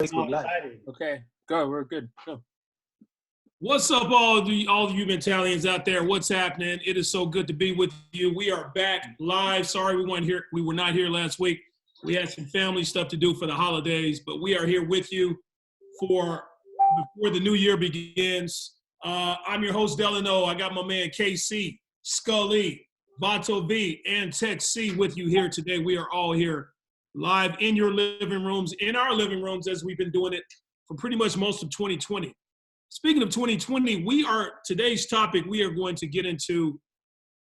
Facebook Live. Okay, go. We're good. Go. What's up, all of you Italians out there? What's happening? It is so good to be with you. We are back live. Sorry we weren't here. We were not here last week. We had some family stuff to do for the holidays, but we are here with you before the new year begins. I'm your host, Delano. I got my man KC, Scully, Vato V, and Tech C with you here today. We are all here live in your living rooms, in our living rooms, as we've been doing it for pretty much most of 2020. Speaking of 2020, today's topic, we are going to get into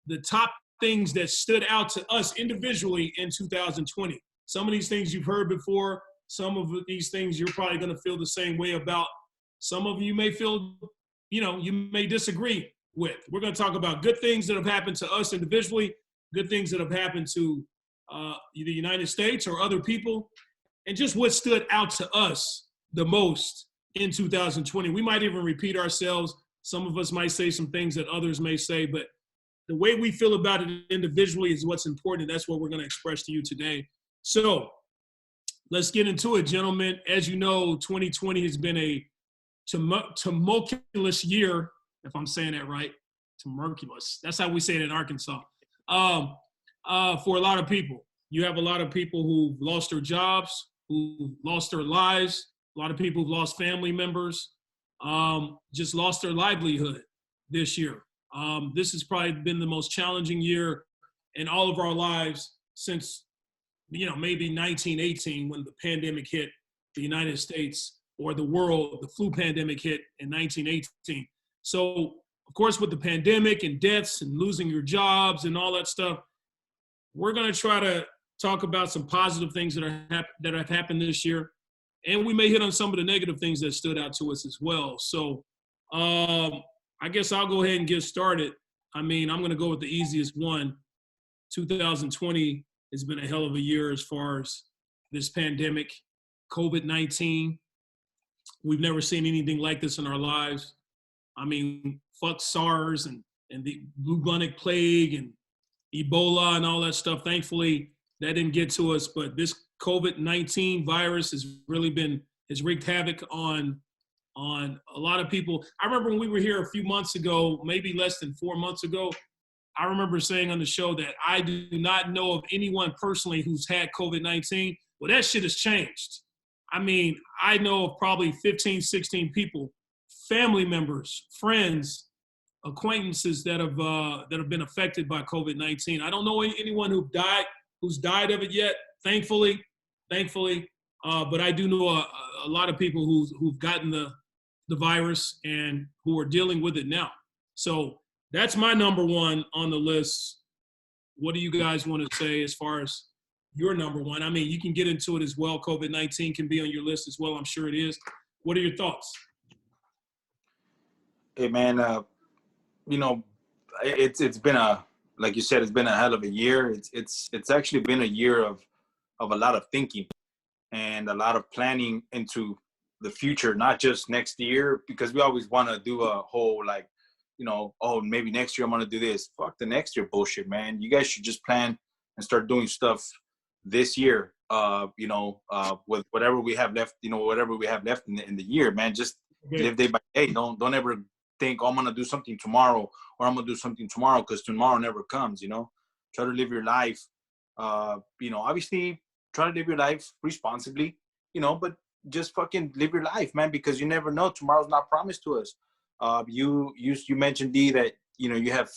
the top things that stood out to us individually in 2020. Some of these things you've heard before. Some of these things you're probably going to feel the same way about. Some of you may feel, you may disagree with. We're going to talk about good things that have happened to us individually, good things that have happened to the United States or other people, and just what stood out to us the most in 2020. We might even repeat ourselves. Some of us might say some things that others may say, but the way we feel about it individually is what's important. That's what we're going to express to you today. So let's get into it, gentlemen. As you know, 2020 has been a tumultuous year, if I'm saying that right. Tumultuous. That's how we say it in Arkansas. For a lot of people. You have a lot of people who've lost their jobs, who've lost their lives, a lot of people who've lost family members, just lost their livelihood this year. This has probably been the most challenging year in all of our lives since, maybe 1918 when the pandemic hit the United States or the world, the flu pandemic hit in 1918. So, of course, with the pandemic and deaths and losing your jobs and all that stuff, we're going to try to talk about some positive things that have happened this year. And we may hit on some of the negative things that stood out to us as well. So I guess I'll go ahead and get started. I'm going to go with the easiest one. 2020 has been a hell of a year as far as this pandemic, COVID-19. We've never seen anything like this in our lives. Fuck SARS and the bubonic plague and Ebola and all that stuff. Thankfully, that didn't get to us, but this COVID-19 virus has wreaked havoc on a lot of people. I remember when we were here a few months ago, maybe less than 4 months ago, I remember saying on the show that I do not know of anyone personally who's had COVID-19. Well, that shit has changed. I know of probably 15, 16 people, family members, friends, acquaintances that have been affected by COVID-19. I don't know anyone who's died of it yet, thankfully. But I do know a lot of people who've gotten the virus and who are dealing with it now. So that's my number one on the list. What do you guys want to say as far as your number one? You can get into it as well. COVID-19 can be on your list as well. I'm sure it is. What are your thoughts? Hey, man, it's been like you said, it's been a hell of a year. It's actually been a year of a lot of thinking and a lot of planning into the future, not just next year, because we always want to do a whole maybe next year I'm going to do this. Fuck the next year bullshit, man. You guys should just plan and start doing stuff this year, with whatever we have left, whatever we have left in the year, man. Just live day by day. Don't ever think, I'm going to do something tomorrow or I'm going to do something tomorrow, because tomorrow never comes, Try to live your life, obviously try to live your life responsibly, but just fucking live your life, man, because you never know. Tomorrow's not promised to us. You mentioned, D, that, you have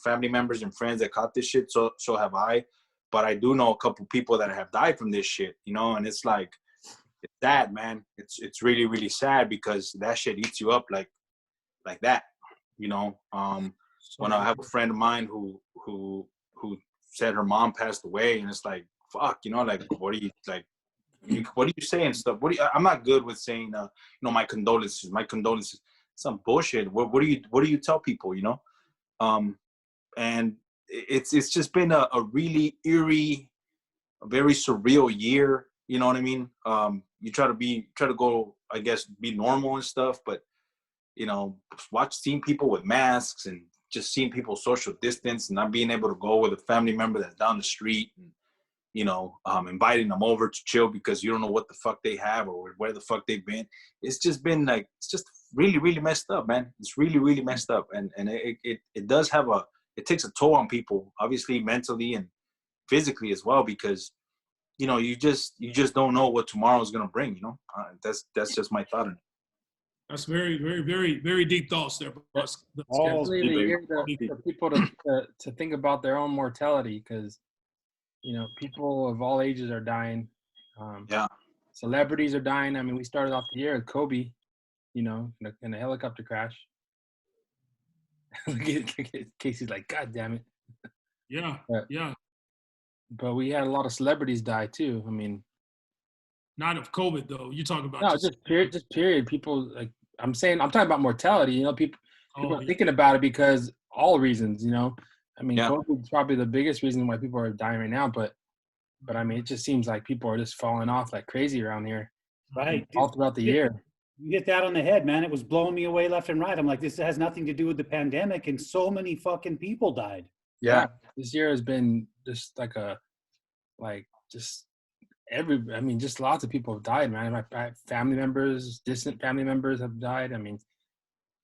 family members and friends that caught this shit. So have I. But I do know a couple people that have died from this shit, and it's like, it's sad, man. It's really, really sad, because that shit eats you up like that, when I have a friend of mine who said her mom passed away, and it's like, fuck, what do you say and stuff? I'm not good with saying, my condolences. Some bullshit. What do you tell people, and it's just been a really eerie, a very surreal year. You know what I mean? You try to go, I guess, be normal and stuff, but seeing people with masks and just seeing people social distance and not being able to go with a family member that's down the street, and inviting them over to chill because you don't know what the fuck they have or where the fuck they've been. It's just been like, it's just really, really messed up, man. It's really, really messed up. And it does have it takes a toll on people, obviously mentally and physically as well, because, you just don't know what tomorrow is going to bring, that's just my thought on it. That's very, very, very, very deep thoughts there, bro. Definitely the year for people to think about their own mortality, because people of all ages are dying. Celebrities are dying. I mean, we started off the year with Kobe, in a helicopter crash. Casey's like, God damn it. Yeah, yeah. But we had a lot of celebrities die too. I mean, not of COVID though. You're talking about just period. People, like, I'm talking about mortality. People are thinking about it because all reasons. I mean, COVID is probably the biggest reason why people are dying right now. But I mean, it just seems like people are just falling off like crazy around here. Right. All throughout the year. You hit that on the head, man. It was blowing me away left and right. I'm like, this has nothing to do with the pandemic, and so many fucking people died. Yeah. This year has been just just lots of people have died, man. My family members, distant family members have died. I mean,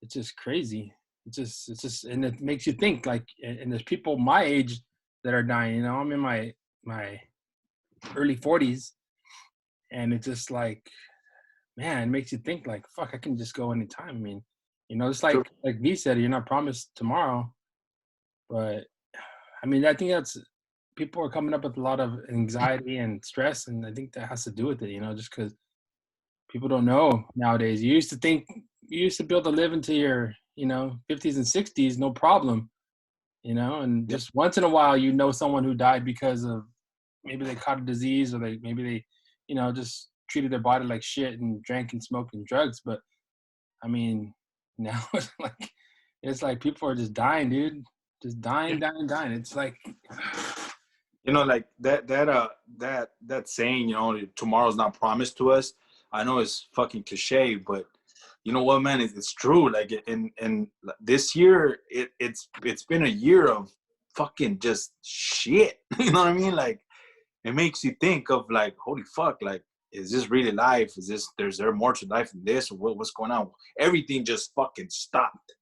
it's just crazy. It's just, and it makes you think, like, and there's people my age that are dying. I'm in my early 40s, and it's just like, man, it makes you think, like, fuck, I can just go anytime. I mean, it's like V said, you're not promised tomorrow, but I mean, I think that's, people are coming up with a lot of anxiety and stress, and I think that has to do with it, just because people don't know nowadays. You used to be able to live into your, 50s and 60s, no problem, and just once in a while, someone who died because of maybe they caught a disease, or maybe they, just treated their body like shit and drank and smoked and drugs. But I mean, now it's like people are just dying, dude. Just dying. It's like, like that saying, tomorrow's not promised to us. I know it's fucking cliche, but you know what, man? It's true. Like, in this year, it's been a year of fucking just shit. You know what I mean? Like, it makes you think of, like, holy fuck, like, is this really life? Is there more to life than this? Or what's going on? Everything just fucking stopped.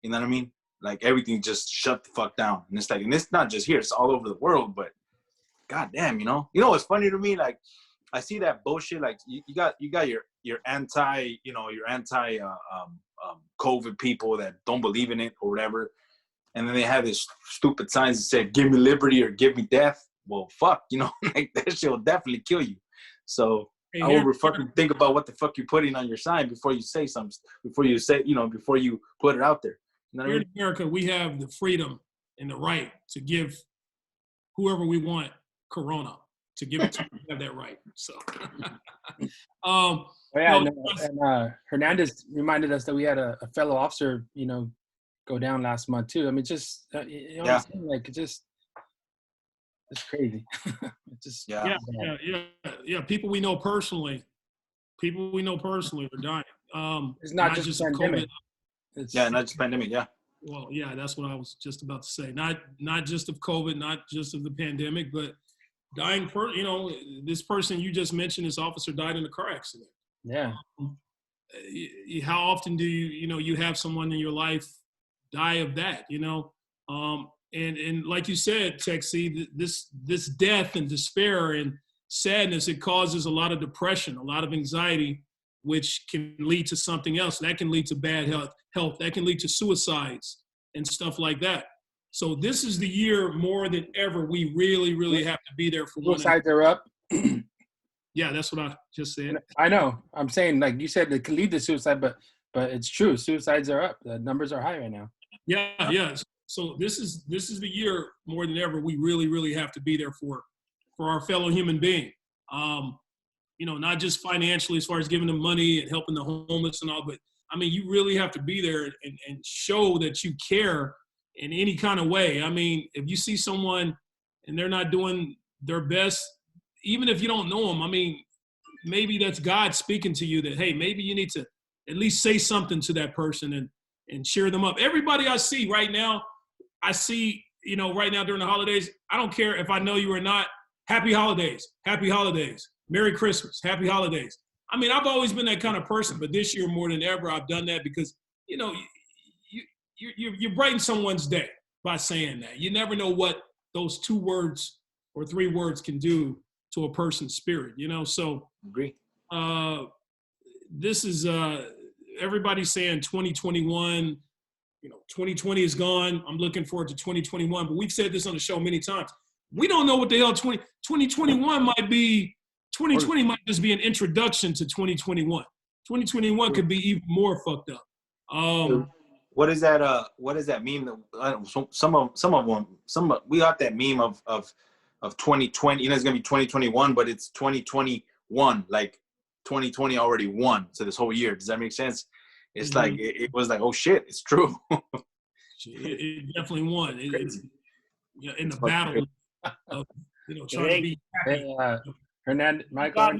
You know what I mean? Like, everything just shut the fuck down. And it's like, and it's not just here, it's all over the world, but goddamn, what's funny to me? Like, I see that bullshit. Like, you got your anti COVID people that don't believe in it or whatever. And then they have this stupid signs that say, give me liberty or give me death. Well, fuck, like, that shit will definitely kill you. So I would fucking think about what the fuck you're putting on your sign before you say something, before you put it out there. Here in America, we have the freedom and the right to give whoever we want Corona, to give it to them. We have that right. So, Hernandez reminded us that we had a fellow officer, go down last month too. I mean, just what I'm saying? Like, it's crazy. It's just People we know personally are dying. It's not just pandemic. COVID. Not just pandemic. Yeah. Well, yeah, that's what I was just about to say. Not just of COVID, not just of the pandemic, but dying. This person you just mentioned, this officer died in a car accident. Yeah. How often do you have someone in your life die of that? And like you said, Texie, this death and despair and sadness, it causes a lot of depression, a lot of anxiety, which can lead to something else. That can lead to bad health. That can lead to suicides and stuff like that. So this is the year more than ever we really, really have to be there for one another. Suicides are up. Yeah, that's what I just said. I know. I'm saying, like you said, it could lead to suicide, but it's true. Suicides are up. The numbers are high right now. Yeah. So this is the year more than ever we really, really have to be there for our fellow human being. Not just financially as far as giving them money and helping the homeless and all, but I mean, you really have to be there and show that you care in any kind of way. I mean, if you see someone and they're not doing their best, even if you don't know them, I mean, maybe that's God speaking to you that, hey, maybe you need to at least say something to that person and cheer them up. Everybody I see right now, right now during the holidays, I don't care if I know you or not, happy holidays, Merry Christmas, happy holidays. I mean, I've always been that kind of person, but this year more than ever, I've done that because, you know, you brighten someone's day by saying that. You never know what those 2 words or 3 words can do to a person's spirit, you know? So Agree. This is, everybody's saying 2021, you know, 2020 is gone. I'm looking forward to 2021, but we've said this on the show many times. We don't know what the hell 2021 might be. 2020 might just be an introduction to 2021. 2021 could be even more fucked up. What is that? What does that mean? Some of them. We got that meme of 2020. You know, it's gonna be 2021, but it's 2021. Like 2020 already won. So this whole year. Does that make sense? It's like it was like, oh shit, it's true. it definitely won. It's in the battle of, you know, trying to be happy. Michael,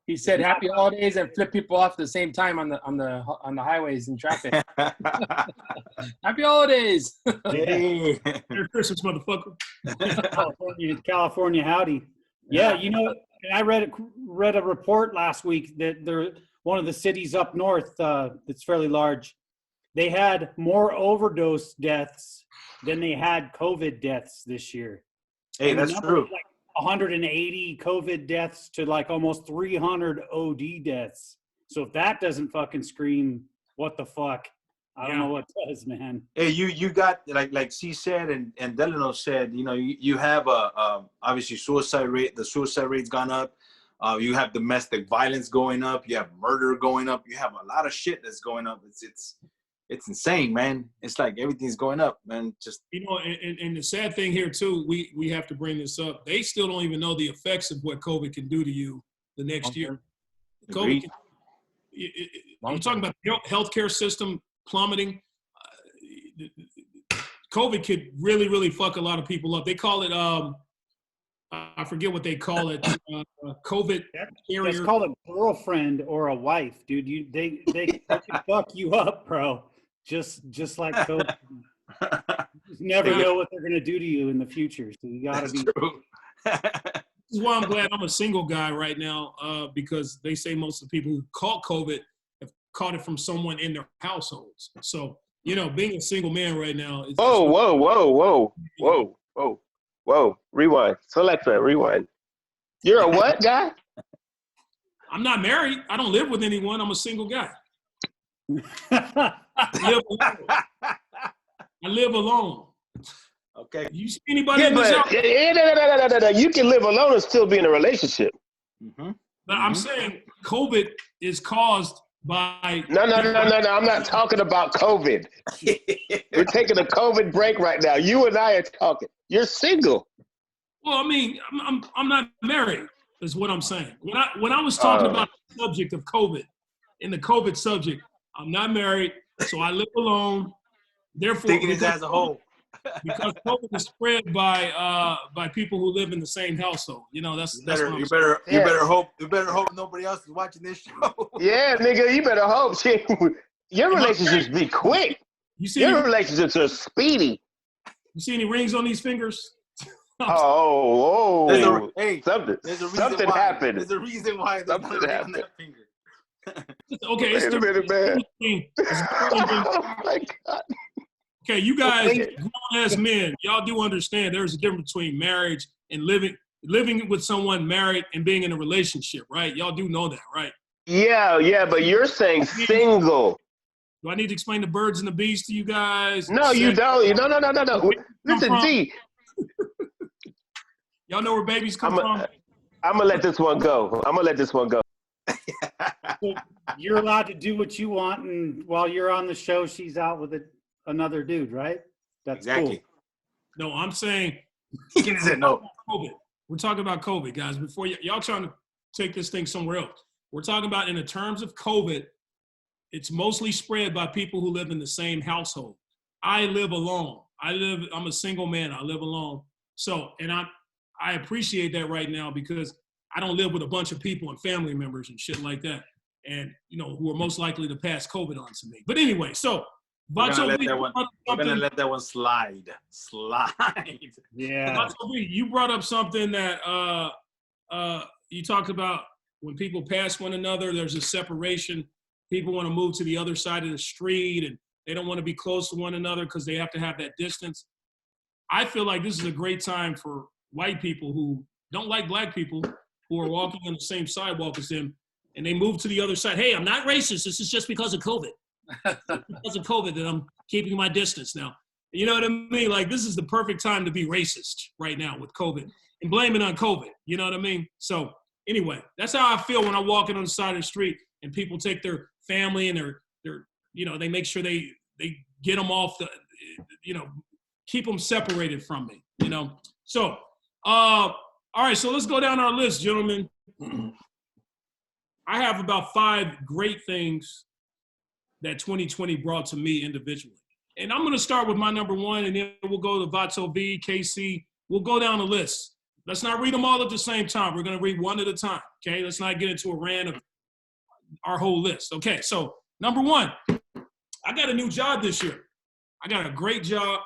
he said happy holidays and flip people off at the same time on the highways and traffic. Happy holidays. Merry Christmas, motherfucker. California howdy. Yeah, you know, I read a report last week that one of the cities up north that's fairly large, they had more overdose deaths than they had COVID deaths this year. Hey, that's true. Like 180 COVID deaths to like almost 300 OD deaths. So if that doesn't fucking scream, what the fuck? I don't know what does, man. Hey, you got like C said and Delano said, you know, you have obviously suicide rate. The suicide rate's gone up. You have domestic violence going up. You have murder going up. You have a lot of shit that's going up. It's insane, man. It's like everything's going up, man. Just, you know, and the sad thing here too, we have to bring this up. They still don't even know the effects of what COVID can do to you the next year. COVID can, I'm talking about the healthcare system plummeting. COVID could really, really fuck a lot of people up. They call it, I forget what they call it. COVID carrier. It's called a girlfriend or a wife, dude. They can fuck you up, bro. Just like COVID. You just never know what they're gonna do to you in the future. So you gotta be. True. This is why I'm glad I'm a single guy right now, because they say most of the people who caught COVID have caught it from someone in their households. So, you know, being a single man right now is. Whoa. Rewind. Selecta, rewind. You're a what guy? I'm not married. I don't live with anyone. I'm a single guy. I live alone. Okay. You see anybody Yeah, in this house? no. You can live alone and still be in a relationship. Mm-hmm. But I'm saying COVID is caused by. No. I'm not talking about COVID. We're taking a COVID break right now. You and I are talking. You're single. Well, I mean, I'm not married, is what I'm saying. When I was talking about the subject of COVID, in the COVID subject, I'm not married, so I live alone. Therefore, Thinking it as a whole. because COVID is spread by people who live in the same household. You know, that's what I'm you saying. better hope nobody else is watching this show. Yeah, nigga, you better hope. Your relationships be quick. Your relationships are speedy. You see any rings on these fingers? Oh, Something happened. There's a reason why they put it on that finger. Okay, Wait a minute, man. Oh my God. Okay, you guys, grown-ass men, y'all do understand there's a difference between marriage and living with someone married and being in a relationship, right? Y'all do know that, right? Yeah, but you're saying single. Do I need to explain the birds and the bees to you guys? No, you don't. No. Listen, D. Y'all know where babies come from? I'm going to let this one go. So you're allowed to do what you want, and while you're on the show, she's out with another dude, right? That's exactly. Cool. No, I'm saying. He said no. COVID. We're talking about COVID, guys. Before y'all trying to take this thing somewhere else. We're talking about in the terms of COVID, it's mostly spread by people who live in the same household. I live alone. I'm a single man. I live alone. So, and I appreciate that right now because I don't live with a bunch of people and family members and shit like that. And, you know, who are most likely to pass COVID on to me. But anyway, so We're gonna Vato let V, that one. We're gonna let that one slide. Slide. Yeah. Vato V, you brought up something that you talked about when people pass one another, there's a separation. People want to move to the other side of the street and they don't want to be close to one another because they have to have that distance. I feel like this is a great time for white people who don't like black people who are walking on the same sidewalk as them, and they move to the other side. Hey, I'm not racist. This is just because of COVID. Because of COVID that I'm keeping my distance now. You know what I mean? Like, this is the perfect time to be racist right now with COVID and blame it on COVID. You know what I mean? So anyway, that's how I feel when I'm walking on the side of the street and people take their family and their you know, they make sure they get them off the, you know, keep them separated from me, you know? So, all right, so let's go down our list, gentlemen. I have about 5 great things that 2020 brought to me individually. And I'm gonna start with my number 1, and then we'll go to Vato V, KC. We'll go down the list. Let's not read them all at the same time. We're gonna read one at a time, okay? Let's not get into a rant of our whole list. Okay, so number 1, I got a new job this year. I got a great job,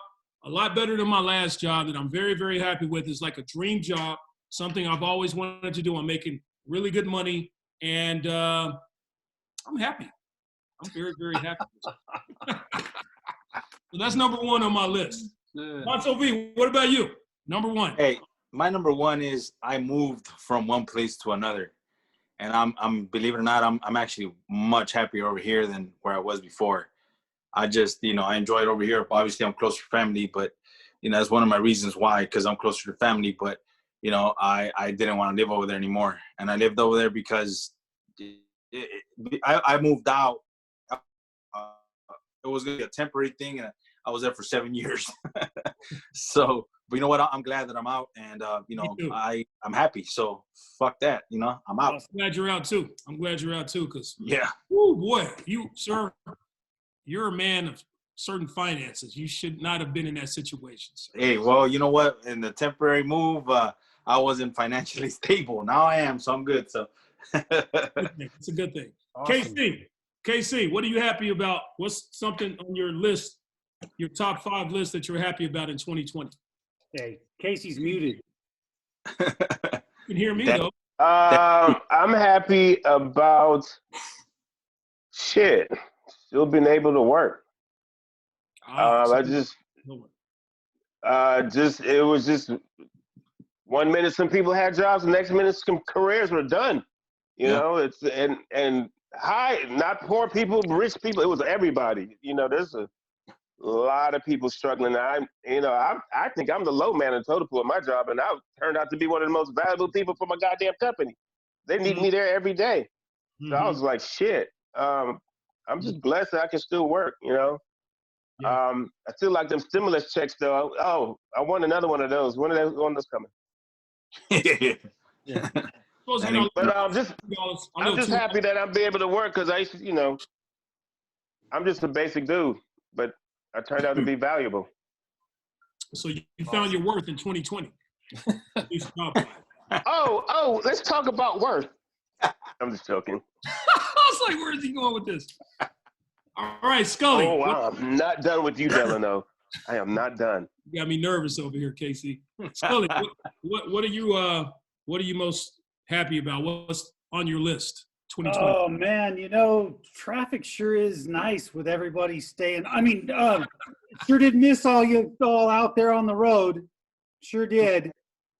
a lot better than my last job that I'm very, very happy with. It's like a dream job, something I've always wanted to do. I'm making really good money, and I'm happy. I'm very, very happy. So that's number 1 on my list. Vato V, what about you? Number 1. Hey, my number 1 is I moved from one place to another, and I'm believe it or not, I'm actually much happier over here than where I was before. I just, you know, I enjoy it over here. Obviously, I'm closer to family, but, you know, that's one of my reasons why, because I'm closer to family. But, you know, I didn't want to live over there anymore. And I lived over there because I moved out. It was going to be a temporary thing, and I was there for 7 years. So, but you know what? I'm glad that I'm out, and, you know, I'm happy. So, fuck that, you know, I'm out. I'm glad you're out, too. I'm glad you're out, too, because, yeah. Oh, boy, you, sir, you're a man of certain finances. You should not have been in that situation, sir. Hey, well, you know what? In the temporary move, I wasn't financially stable. Now I am, so I'm good. So it's a good thing. Awesome. KC, what are you happy about? What's something on your list, your top 5 list that you're happy about in 2020? Hey, Casey's muted. You can hear me, though. I'm happy about still being able to work. It was just 1 minute some people had jobs, the next minute some careers were done. You know, it's and not poor people, rich people. It was everybody. You know, there's a lot of people struggling. I think I'm the low man in total pool at my job, and I turned out to be one of the most valuable people for my goddamn company. They need me there every day. So I was like, shit. I'm just blessed that I can still work, you know. I still like them stimulus checks, though. Oh, I want another one of those. When are those coming? But I'm just happy that I'm be able to work because I used to, you know, I'm just a basic dude, but I turned out to be valuable. So you found your worth in 2020. Oh, let's talk about worth. I'm just joking. I was like, where is he going with this? All right, Scully. Oh, wow. I'm not done with you, Delano. I am not done. You got me nervous over here, Casey. Scully, what are you most happy about? What's on your list? 2020. Oh man, you know, traffic sure is nice with everybody staying. I mean, sure did miss all out there on the road. Sure did.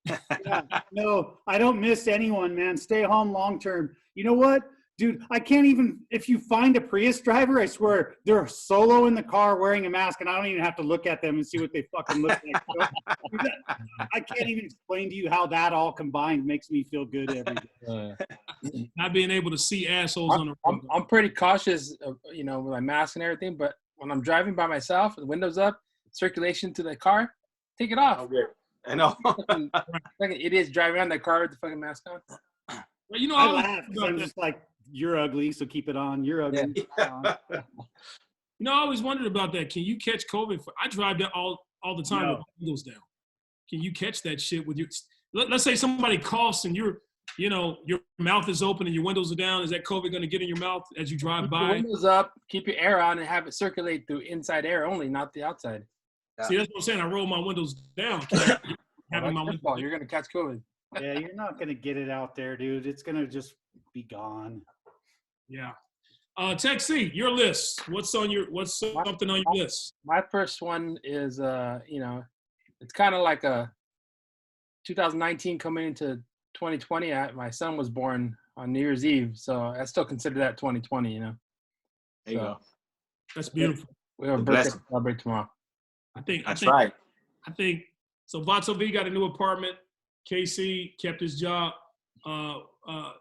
Yeah, no, I don't miss anyone, man. Stay home long term. You know what? Dude, I can't even, if you find a Prius driver, I swear, they're solo in the car wearing a mask, and I don't even have to look at them and see what they fucking look like. I can't even explain to you how that all combined makes me feel good every day. Not being able to see assholes on the road. I'm pretty cautious, you know, with my mask and everything, but when I'm driving by myself, the windows up, circulation to the car, take it off. Okay. I know. Like an idiot's driving around the car with the fucking mask on. Well, you know, I laugh because I'm just like, you're ugly, so keep it on. You're ugly. Yeah. You know, I always wondered about that. Can you catch COVID? I drive that all the time with windows down. Can you catch that shit with your? Let's say somebody coughs and you're your mouth is open and your windows are down, is that COVID going to get in your mouth as you drive Keep by? your windows up, keep your air on, and have it circulate through inside air only, not the outside. See, that's what I'm saying. I roll my windows down. Having my windows You're going to catch COVID. Yeah, you're not going to get it out there, dude. It's going to just be gone. Yeah. Tech C, your list. What's something on your list? My first one is, it's kind of like a 2019 coming into 2020. My son was born on New Year's Eve, so I still consider that 2020, There you go. That's beautiful. We have a birthday to celebrate tomorrow. That's right. I think so. Vato V got a new apartment. KC kept his job.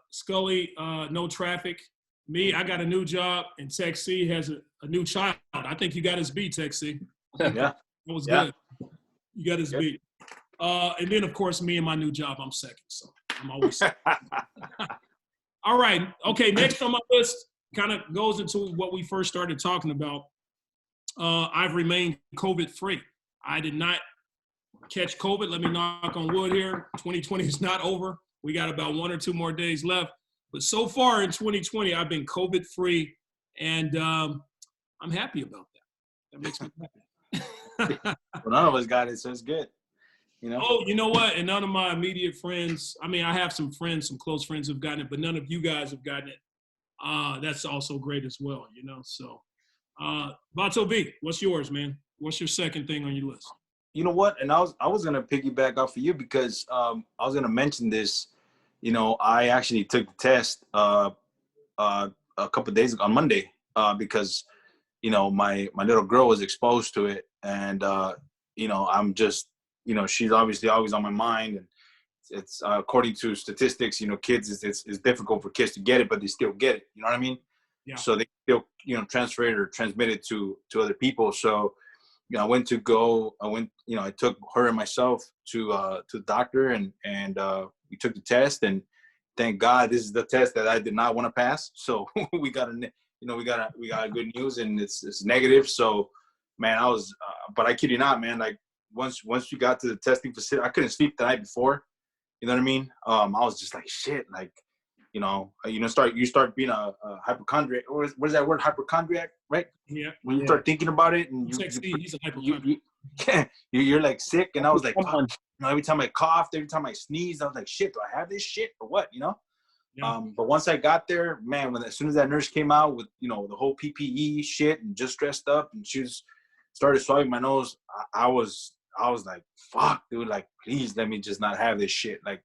Scully, no traffic. Me, I got a new job, and Tech C has a new child. I think you got his beat, Tech C. Yeah. That was good. You got his beat. And then, of course, me and my new job, I'm second. So I'm always second. All right. Okay, next on my list kind of goes into what we first started talking about. I've remained COVID-free. I did not catch COVID. Let me knock on wood here. 2020 is not over. We got about 1 or 2 more days left. But so far in 2020, I've been COVID-free, and I'm happy about that. That makes me happy. Well, none of us got it, so it's good. Oh, you know what? And none of my immediate friends, I mean, I have some friends, some close friends who've gotten it, but none of you guys have gotten it. That's also great as well, So, Vato V, what's yours, man? What's your second thing on your list? You know what? And I was gonna piggyback off of you because I was gonna mention this. I actually took the test a couple of days ago on Monday because my little girl was exposed to it, and I'm just she's obviously always on my mind, and it's according to statistics, kids it's difficult for kids to get it, but they still get it. You know what I mean? Yeah. So they still transfer it or transmit it to other people. So I took her and myself to the doctor, and we took the test, and thank God this is the test that I did not want to pass. So we got good news, and it's negative. So man, I was, but I kid you not, man, like once you got to the testing facility, I couldn't sleep the night before. You know what I mean? I was just like, shit, like, you start being a hypochondriac. What is that word? Hypochondriac, right? Yeah. When you start thinking about it, and He's a hypochondriac. you're like sick, and I was like, every time I coughed, every time I sneezed, I was like, shit, do I have this shit or what? Yeah. But once I got there, man, as soon as that nurse came out with the whole PPE shit and just dressed up, and she started swiping my nose, I was like, fuck, dude, like, please let me just not have this shit. Like,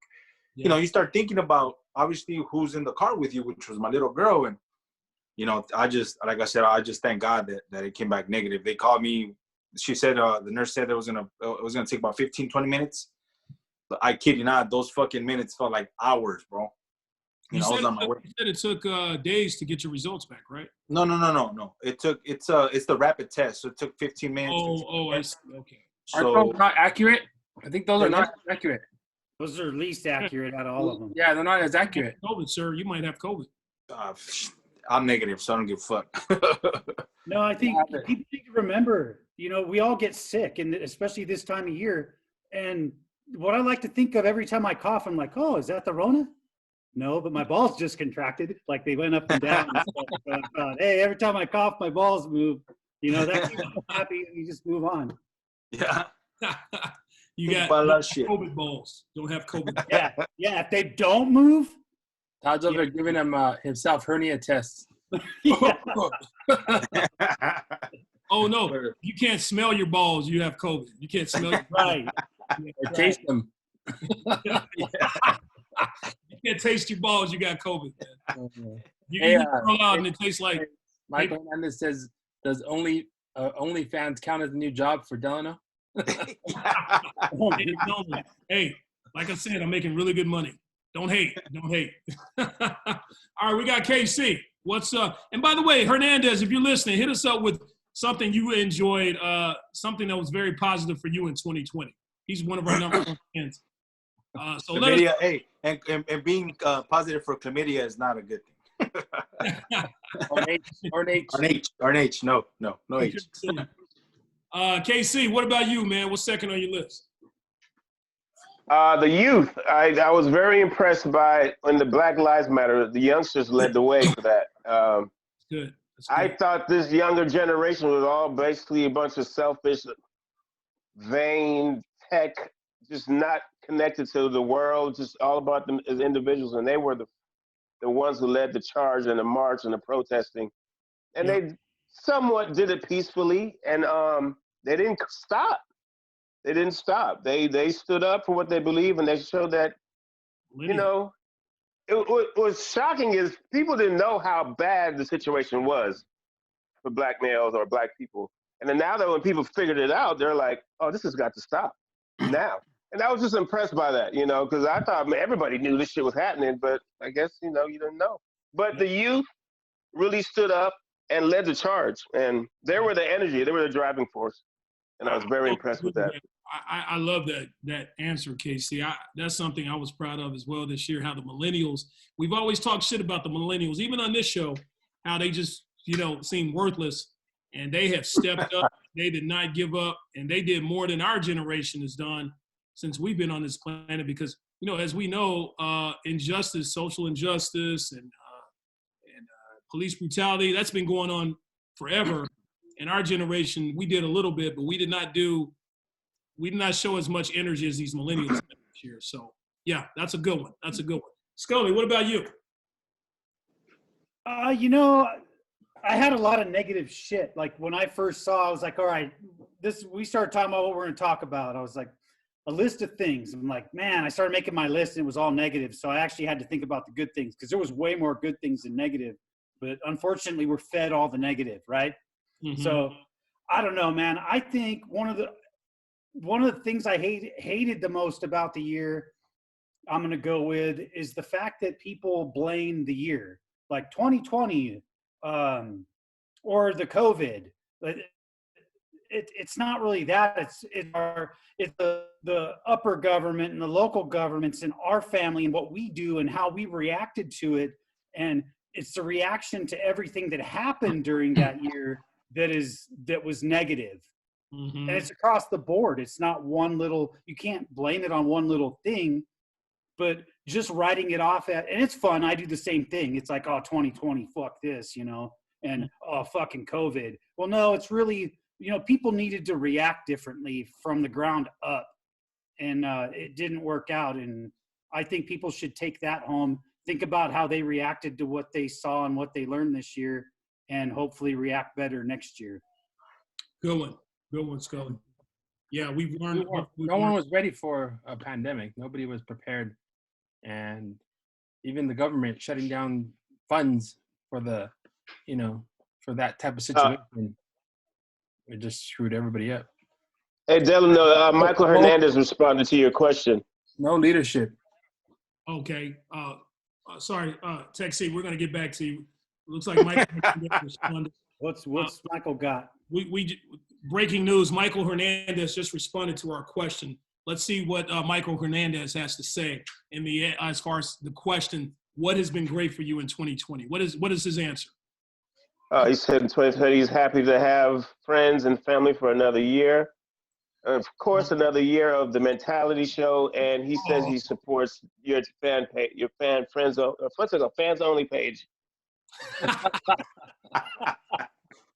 you start thinking about obviously who's in the car with you, which was my little girl, and I just thank God that it came back negative. They called me. She said the nurse said it was gonna take about 15-20 minutes, but I kid you not, those fucking minutes felt like hours, bro. I was on my way. You said it took days to get your results back, right? No. It's the rapid test, so it took 15 minutes. I see. Okay. So, aren't those not accurate? I think those are not accurate. Those are least accurate out of all of them. Yeah, they're not as accurate. COVID, sir. You might have COVID. I'm negative, so I don't give a fuck. No, I think people need to remember, we all get sick, and especially this time of year. And what I like to think of every time I cough, I'm like, oh, is that the Rona? No, but my balls just contracted, like they went up and down. And stuff. So I thought, hey, every time I cough, my balls move. That keeps me happy, and you just move on. Yeah. You got COVID balls. Don't have COVID. Yeah. If they don't move, Todd's over giving him himself hernia tests. Oh no, you can't smell your balls. You have COVID. You can't smell your right. Or taste them. You can't taste your balls. You got COVID. You roll out and it tastes like. Michael Hernandez says, "Does OnlyFans count as a new job for Delano?" Hey, like I said, I'm making really good money. Don't hate. All right, we got KC. What's up? And by the way, Hernandez, if you're listening, hit us up with something you enjoyed, something that was very positive for you in 2020. He's one of our number one fans. So chlamydia, hey, and being positive for chlamydia is not a good thing. or an H. No H. KC, what about you, man? What's second on your list? The youth, I was very impressed by when the Black Lives Matter, the youngsters led the way for that. Good. That's I good. thought this younger generation was all basically a bunch of selfish, vain, tech, just not connected to the world, just all about them as individuals. And they were the ones who led the charge and the march and the protesting. And Yeah. they somewhat did it peacefully, and they didn't stop. They didn't stop. They stood up for what they believe, and they showed that, you Millennial. know, what was shocking is people didn't know how bad the situation was for black males or black people. And then now that when people figured it out, they're like, oh, this has got to stop now. And I was just impressed by that, you know, because I thought, man, everybody knew this shit was happening, but I guess, you know, you didn't know. But the youth really stood up and led the charge. And they were the energy, they were the driving force. And I was very impressed with that. I love that answer, Casey. That's something I was proud of as well this year, how the millennials, we've always talked shit about the millennials, even on this show, how they just, you know, seem worthless. And they have stepped up. They did not give up. And they did more than our generation has done since we've been on this planet. Because, you know, as we know, injustice, social injustice, and police brutality, that's been going on forever. In our generation, we did a little bit, but we did not show as much energy as these millennials this year. So, yeah, that's a good one. That's a good one. Scully, what about you? You know, I had a lot of negative shit. Like when I first saw, I was like, all right, we started talking about what we're going to talk about. I was like, a list of things. I'm like, man, I started making my list and it was all negative. So I actually had to think about the good things because there was way more good things than negative. But unfortunately, we're fed all the negative, right? Mm-hmm. So I don't know, man. I think one of the things I hated the most about the year, I'm going to go with, is the fact that people blame the year, like 2020 or the COVID. It's not really that. It's the upper government and the local governments and our family and what we do and how we reacted to it. And it's the reaction to everything that happened during that year that was negative. Mm-hmm. And it's across the board. It's not one little, you can't blame it on one little thing, but just writing it off and it's fun. I do the same thing. It's like, oh, 2020, fuck this, you know, and oh, fucking COVID. Well, no, it's really, you know, people needed to react differently from the ground up, and it didn't work out. And I think people should take that home, think about how they reacted to what they saw and what they learned this year, and hopefully react better next year. Good one, Scully. Yeah, we've learned. No one was ready for a pandemic. Nobody was prepared. And even the government shutting down funds for the, you know, for that type of situation, it just screwed everybody up. Hey, Delano, Michael Hernandez responded to your question. No leadership. Okay. Sorry, Texie, we're going to get back to you. Looks like Michael responded. What's Michael got? We breaking news. Michael Hernandez just responded to our question. Let's see what Michael Hernandez has to say as far as the question. What has been great for you in 2020? What is his answer? He said in 2020 he's happy to have friends and family for another year. Of course, another year of the Mentality Show, and he says he supports your fans only page.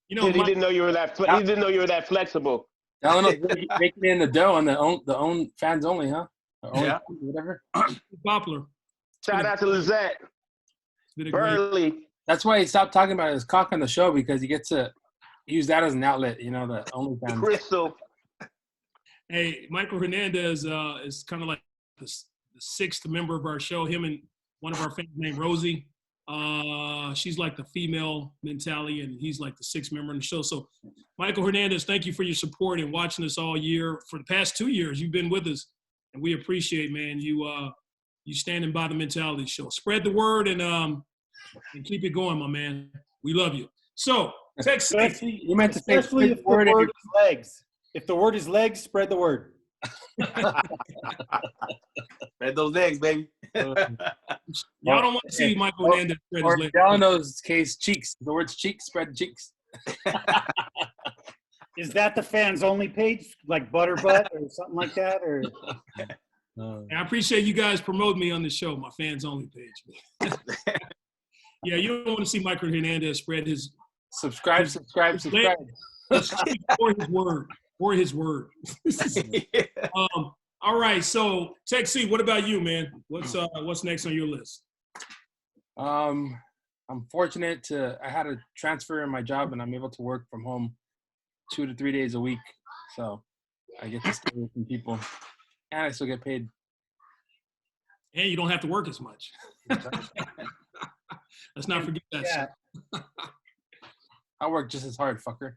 You know, he didn't know you were that. He didn't know you were that flexible. Delano's making it in the dough on the own fans only, huh? Yeah. Whatever. Popular. Shout out to Lizette. Burley. That's why he stopped talking about his cock on the show, because he gets to use that as an outlet, you know, the OnlyFans. Crystal. Hey, Michael Hernandez is kind of like the sixth member of our show. Him and one of our fans named Rosie. She's like the female mentality, and he's like the sixth member in the show. So, Michael Hernandez, thank you for your support and watching us all year. For the past 2 years, you've been with us, and we appreciate, man, you standing by the Mentality Show. Spread the word and keep it going, my man. We love you. So, text. You meant to say especially if the word is legs. If the word is legs, spread the word. Spread those legs, baby. Y'all don't want to see Michael Hernandez spread his legs. Delano's case, cheeks. The word's cheeks, spread cheeks. Is that the fans only page, like Butterbutt or something like that? Or And I appreciate you guys promoting me on the show, my fans only page. Yeah, you don't want to see Michael Hernandez spread his Subscribe. or his word. Yeah. All right, so Tech C, what about you, man? What's next on your list? I'm fortunate I had a transfer in my job and I'm able to work from home 2 to 3 days a week. So I get to stay with some people and I still get paid. And you don't have to work as much. Let's not forget that. Yeah. I work just as hard, fucker.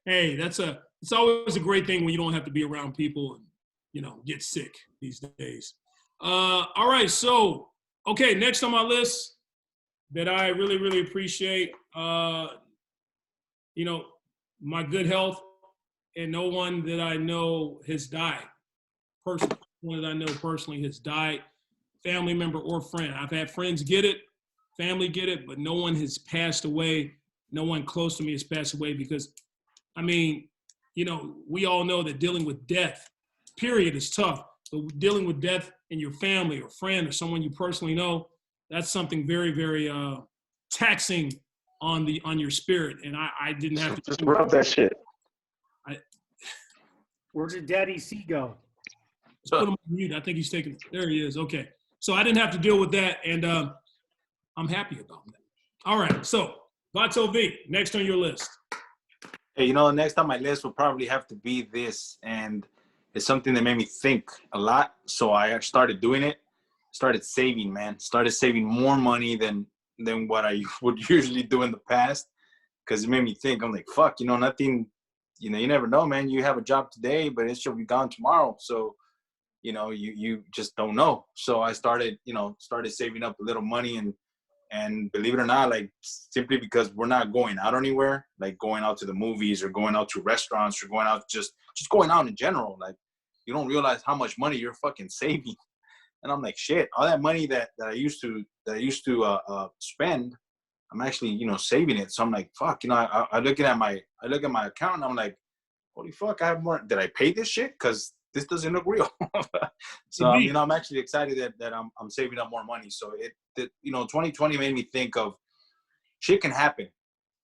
Hey, it's always a great thing when you don't have to be around people and, get sick these days. All right, so, okay, next on my list that I really, really appreciate, my good health, and no one that I know has died. One that I know personally has died, family member or friend. I've had friends get it, family get it, but no one has passed away. No one close to me has passed away because, we all know that dealing with death, period, is tough. But dealing with death in your family or friend or someone you personally know, that's something very, very taxing on your spirit. And I didn't have to just rub that shit. Where did Daddy C go? Put him on mute. I think he's taking. There he is. Okay. So I didn't have to deal with that, and I'm happy about that. All right. So Vato V, next on your list. Hey, next on my list will probably have to be this, and it's something that made me think a lot. So I started doing it. Started saving, man. Started saving more money than what I would usually do in the past, because it made me think. I'm like, fuck, nothing. You never know, man. You have a job today, but it should be gone tomorrow. So, you just don't know. So I started saving up a little money, and believe it or not, like, simply because we're not going out anywhere, like going out to the movies or going out to restaurants or going out just going out in general, like, you don't realize how much money you're fucking saving. And I'm like, shit, all that money that I used to spend, I'm actually, saving it. So I'm like, fuck, I look at my account and I'm like, holy fuck, I have more. Did I pay this shit? Because this doesn't look real. So, I'm actually excited that I'm saving up more money. So 2020 made me think of shit can happen,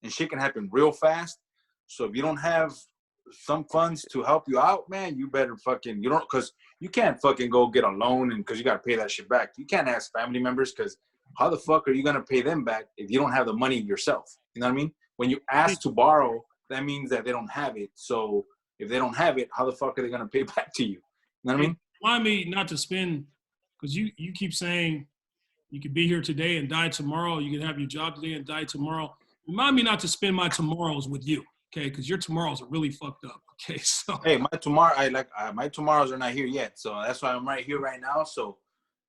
and shit can happen real fast. So if you don't have some funds to help you out, man, you better because you can't fucking go get a loan and because you got to pay that shit back. You can't ask family members because how the fuck are you going to pay them back if you don't have the money yourself? You know what I mean? When you ask to borrow, that means that they don't have it. So if they don't have it, how the fuck are they going to pay back to you? You know what I mean? Remind me not to spend, because you keep saying you could be here today and die tomorrow. You can have your job today and die tomorrow. Remind me not to spend my tomorrows with you, okay? Because your tomorrows are really fucked up, okay? So hey, my tomorrows are not here yet, so that's why I'm right here right now. So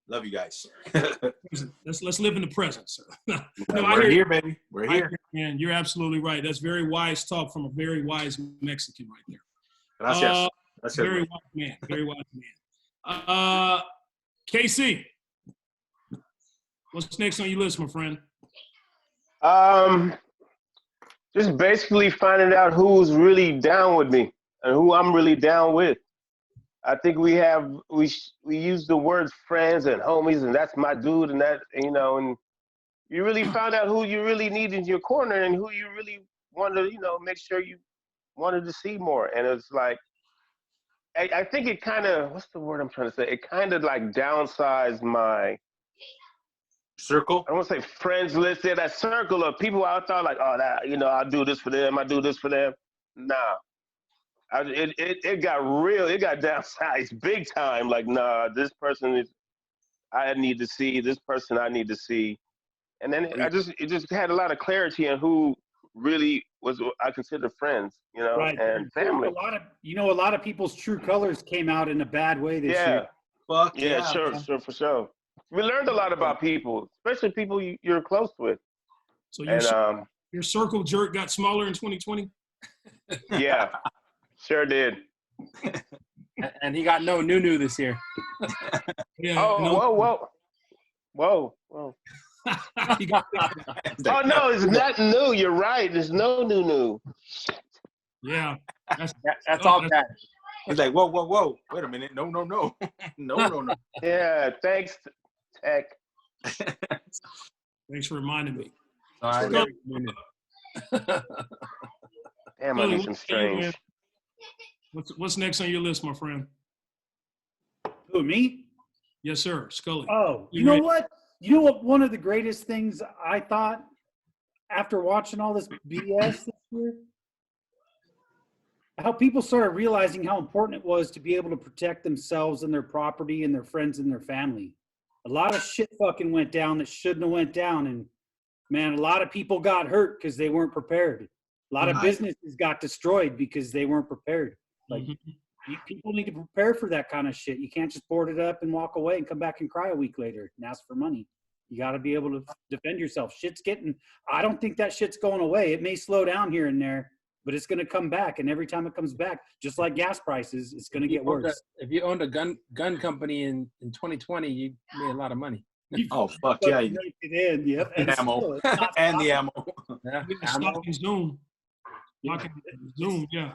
love you guys. let's live in the present, sir. We're here, baby. We're here. Man, you're absolutely right. That's very wise talk from a very wise Mexican right there. Gracias. Very wise man. Very wise man. KC, what's next on your list, my friend? Just basically finding out who's really down with me and who I'm really down with. I think we use the words friends and homies, and that's my dude, and that, and you really found out who you really need in your corner and who you really want to, make sure you wanted to see more. And it's like, I think it kind of, what's the word I'm trying to say? It kind of like downsized my circle. I don't want to say friends list. There, that circle of people I thought like, oh, that, I'll do this for them. I do this for them. Nah, it got real. It got downsized big time. Like, nah, this person I need to see. This person I need to see. And then it just had a lot of clarity on who really was I consider friends, right. And family. A lot of people's true colors came out in a bad way this year. Fuck yeah, sure, for sure. We learned a lot about people, especially people you're close with. So your circle jerk got smaller in 2020? Yeah, sure did. And he got no new this year. Yeah. Oh, whoa. Oh no, it's not new. You're right. There's no new. Yeah, that's all bad. He's like, whoa, whoa, whoa. Wait a minute. No, no, no. No. Yeah, thanks, Tech. Thanks for reminding me. All Go. right. Damn, I need some strange. What's next on your list, my friend? Who, me? Yes, sir. Scully. Oh, you know what? You know what? One of the greatest things I thought after watching all this BS this year, how people started realizing how important it was to be able to protect themselves and their property and their friends and their family. A lot of shit fucking went down that shouldn't have went down, and man, a lot of people got hurt because they weren't prepared. A lot of businesses got destroyed because they weren't prepared. Like, people need to prepare for that kind of shit. You can't just board it up and walk away and come back and cry a week later and ask for money. You got to be able to defend yourself. I don't think that shit's going away. It may slow down here and there, but it's going to come back. And every time it comes back, just like gas prices, it's going to get worse. If you owned a gun company in 2020, you made a lot of Oh, fuck yeah. It in, yep. And ammo. And the ammo. Yeah, Stocking Zoom. Zoom, yeah.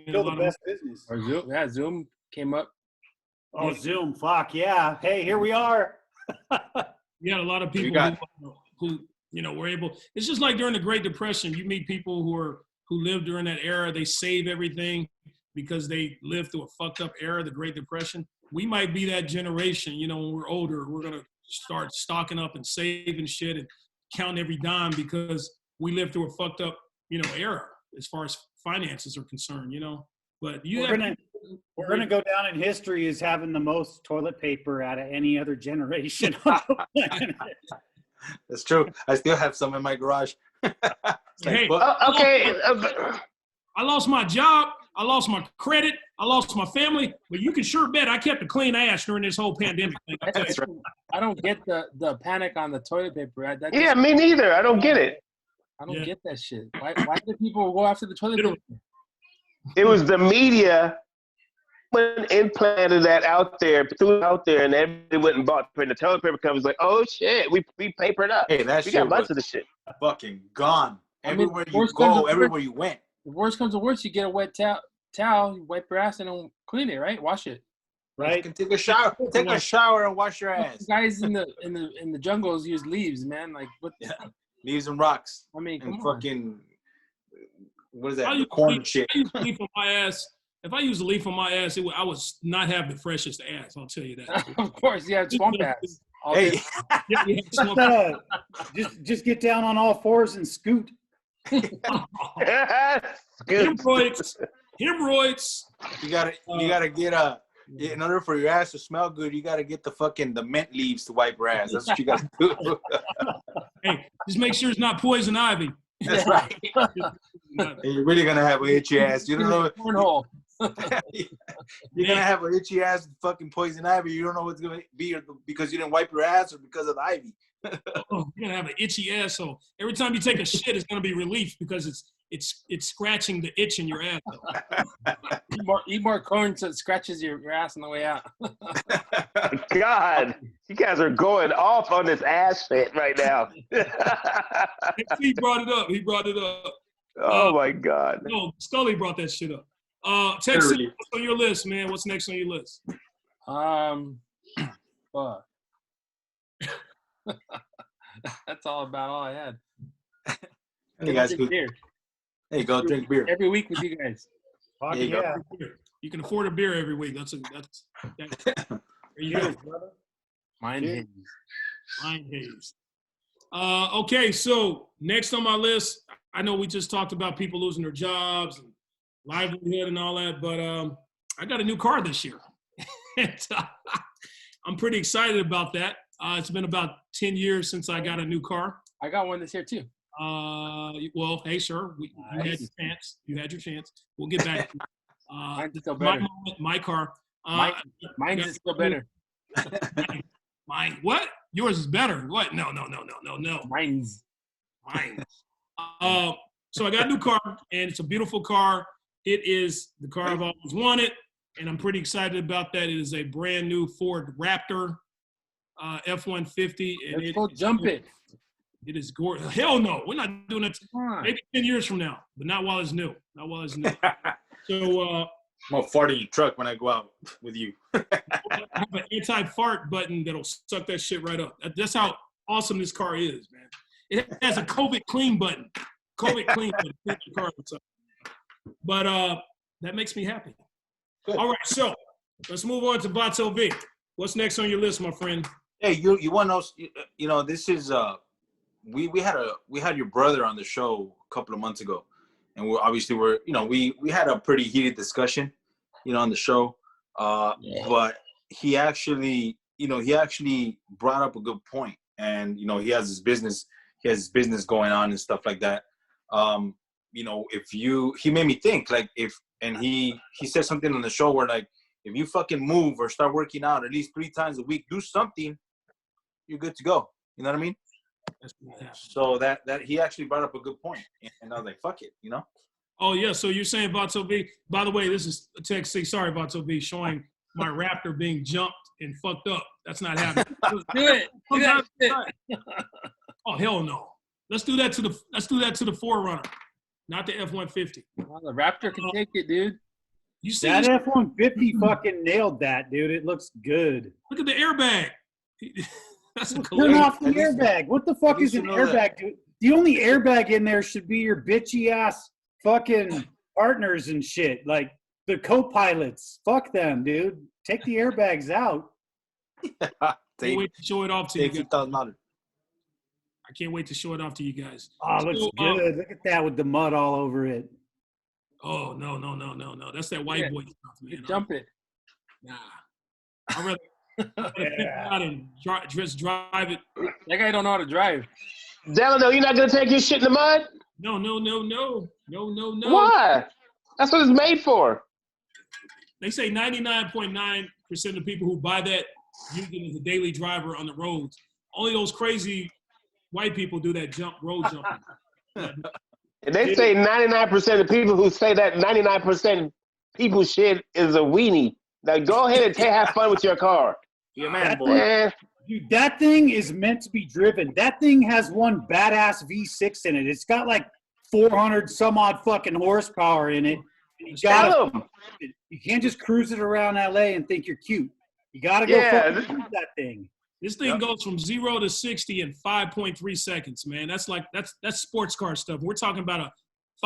Still the best business. Or Zoom. Yeah, Zoom came up. Oh, Zoom. Fuck yeah. Hey, here we are. You had a lot of people who were able. It's just like during the Great Depression. You meet people who lived during that era. They save everything because they lived through a fucked up era, the Great Depression. We might be that generation. When we're older, we're gonna start stocking up and saving shit and counting every dime because we lived through a fucked up era as far as finances are concerned. But we're gonna go down in history as having the most toilet paper out of any other generation on the planet. That's true. I still have some in my garage. Hey, Okay. I lost my job. I lost my credit. I lost my family. But you can sure bet I kept a clean ass during this whole pandemic thing. That's right. I don't get the panic on the toilet paper. Yeah, me neither. I don't get it. I don't get that shit. Why do people go after the toilet paper? It was the media implanted that threw it out there, and everybody went and bought it. And the toilet paper company was like, "Oh shit, we papered up. Hey, that we shit got a bunch of the shit fucking gone. Everywhere you went. If worst comes to worst, you get a wet towel, you wipe your ass and then clean it, right? Wash it. Right. You can take a shower. Take a shower and wash your ass. Guys in the jungles use leaves, man. Like what? Yeah. Leaves and rocks. I mean, and fucking what is that? The corn shit. I use a leaf on my ass. If I use a leaf on my ass, I would not have the freshest ass. I'll tell you that. Of course, yeah, swamp ass. Hey, just get down on all fours and scoot. Hemorrhoids. You gotta get in order for your ass to smell good, you gotta get the mint leaves to wipe your ass. That's what you gotta do. Hey, just make sure it's not poison ivy. That's right. And you're really gonna have an itchy ass. You don't know. Cornhole. You're gonna have an itchy ass with fucking poison ivy. You don't know what's gonna be because you didn't wipe your ass or because of the ivy. You're gonna have an itchy asshole. Every time you take a shit, it's gonna be relief because it's scratching the itch in your ass. Eat more corn so it scratches your ass on the way out. God, you guys are going off on this ass shit right now. He brought it up. Oh my God. No, Scully brought that shit up. Texas, what's on your list, man? What's next on your list? Fuck. That's all I had. Hey guys, beer. Hey, go drink beer every week with you guys. Yeah. You can afford a beer every week. That's there you go. Mind haze. Okay, so next on my list, I know we just talked about people losing their jobs and livelihood and all that, but I got a new car this year. I'm pretty excited about that. It's been about 10 years since I got a new car. I got one this year too. Well, hey, sir, you had your chance. You had your chance. We'll get back. Mine's still better. My car. Mine's still better. Mine. What? Yours is better. What? No. Mine's. So I got a new car, and it's a beautiful car. It is the car I've always wanted, and I'm pretty excited about that. It is a brand new Ford Raptor F-150. Let's go jump it. It is gorgeous. Hell no, we're not doing it. Maybe 10 years from now, but not while it's new. So I'm gonna fart in your truck when I go out with you. I have an anti-fart button that'll suck that shit right up. That's how awesome this car is, man. It has a COVID clean button. COVID clean button. Clean your car up. But that makes me happy. Good. All right, so let's move on to Vato V. What's next on your list, my friend? Hey, you want to know? This is we had your brother on the show a couple of months ago, and we had a pretty heated discussion, on the show. But he actually brought up a good point, and he has his business going on and stuff like that. He made me think, like, he said something on the show where, like, if you fucking move or start working out at least 3 times a week, do something, you're good to go. You know what I mean? So that he actually brought up a good point, and I was like, fuck it, Oh yeah, so you're saying Vato V. By the way, this is text C. Sorry, Vato V, showing my Raptor being jumped and fucked up. That's not happening. Do it. Do that shit. Oh hell no. Let's do that to the 4Runner, not the F-150. Well, the Raptor can take it, dude. You see That F-150 fucking nailed that, dude. It looks good. Look at the airbag. That's a Turn collision. off the airbag. What the fuck is an airbag, dude? The only airbag in there should be your bitchy ass fucking partners and shit. Like the co-pilots. Fuck them, dude. Take the airbags out. Can't wait to show it off to you guys. $50,000. I can't wait to show it off to you guys. Oh, looks good. Look at that with the mud all over it. Oh no. That's that white boy stuff, man. Jump it. Nah. I'd rather pick it out and just drive it. That guy don't know how to drive. Delano, you're not gonna take your shit in the mud? No. Why? That's what it's made for. They say 99.9% of people who buy that use it as a daily driver on the roads. Only those crazy white people do that road jumping. And they say 99% of people who say that 99% people shit is a weenie. Now go ahead and have fun with your car. You're a man, boy. Man, Dude, that thing is meant to be driven. That thing has one badass V6 in it. It's got like 400 some odd fucking horsepower in it. tell them. You can't just cruise it around LA and think you're cute. You gotta go fucking cruise that thing. This thing goes from 0 to 60 in 5.3 seconds, man. That's sports car stuff. We're talking about a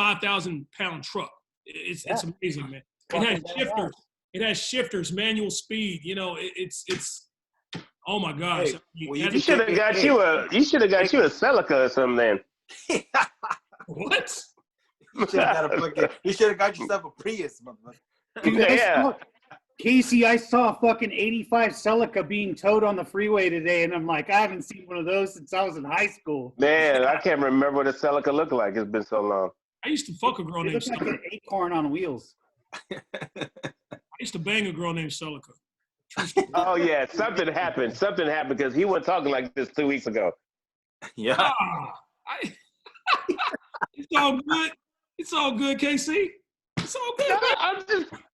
5,000-pound truck. It's amazing, man. It has shifters. It has shifters, manual speed. It's oh my gosh. Hey, You should have got you a Celica or something then. What? You should have got yourself a Prius, motherfucker. Dude, Yeah. Casey, I saw a fucking 85 Celica being towed on the freeway today, and I'm like, I haven't seen one of those since I was in high school. Man, I can't remember what a Celica looked like. It's been so long. I used to fuck a girl It named looks like Celica. an acorn on wheels. I used to bang a girl named Celica. Oh yeah, something happened. Something happened because he wasn't talking like this 2 weeks ago. Yeah. It's all good. It's all good, KC. It's all good.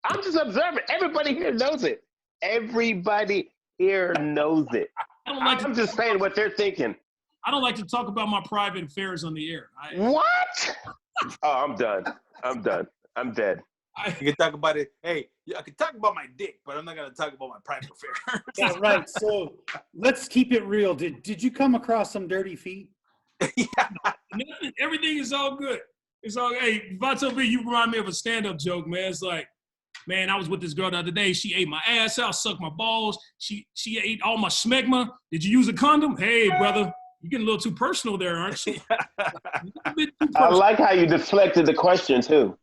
I'm just observing. Everybody here knows it. Everybody here knows it. I'm just saying what they're thinking. I don't like to talk about my private affairs on the air. What? Oh, I'm done. I'm dead. You can talk about it. Hey, I can talk about my dick, but I'm not gonna talk about my private affairs. Yeah, right. So let's keep it real. Did you come across some dirty feet? Nothing. Everything is all good. It's all, hey, Vato V, you remind me of a stand-up joke, man. It's like, man, I was with this girl the other day. She ate my ass out, sucked my balls. She ate all my smegma. Did you use a condom? Hey, brother, you're getting a little too personal there, aren't you? A bit too I personal. like how you deflected the question too.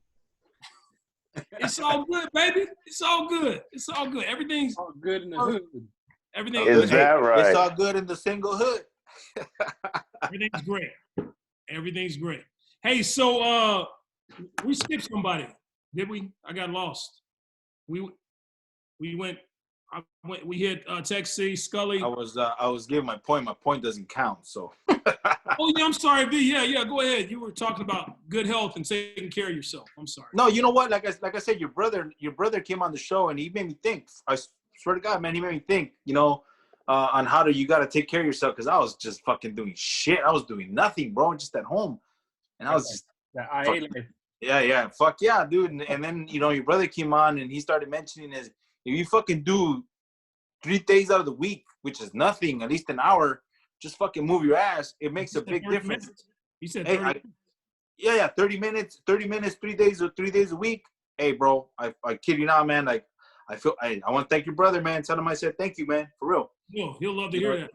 It's all good, baby. It's all good. It's all good. Everything's All good in the hood. everything. Is that right? It's all good in the single hood. Everything's great. Everything's great. Hey, so we skipped somebody, did we? I got lost. We hit Tex C, Scully. I was giving my point. My point doesn't count. So. Oh yeah, I'm sorry, V. Yeah, go ahead. You were talking about good health and taking care of yourself. I'm sorry. No, you know what? Like I said, your brother came on the show and he made me think. I swear to God, man, he made me think. On how you got to take care of yourself, because I was just fucking doing shit. I was doing nothing, bro, just at home, and I was just The IA life. Yeah. Fuck yeah, dude. And then, you know, your brother came on and he started mentioning is if you fucking do 3 days out of the week, which is nothing, at least an hour, just fucking move your ass. It makes a big difference. He said Hey, 30 yeah, 30 minutes, 3 days or 3 days a week. Hey, bro, I kid you not, man. Like, I want to thank your brother, man. Tell him I said thank you, man, for real. He'll love to hear that.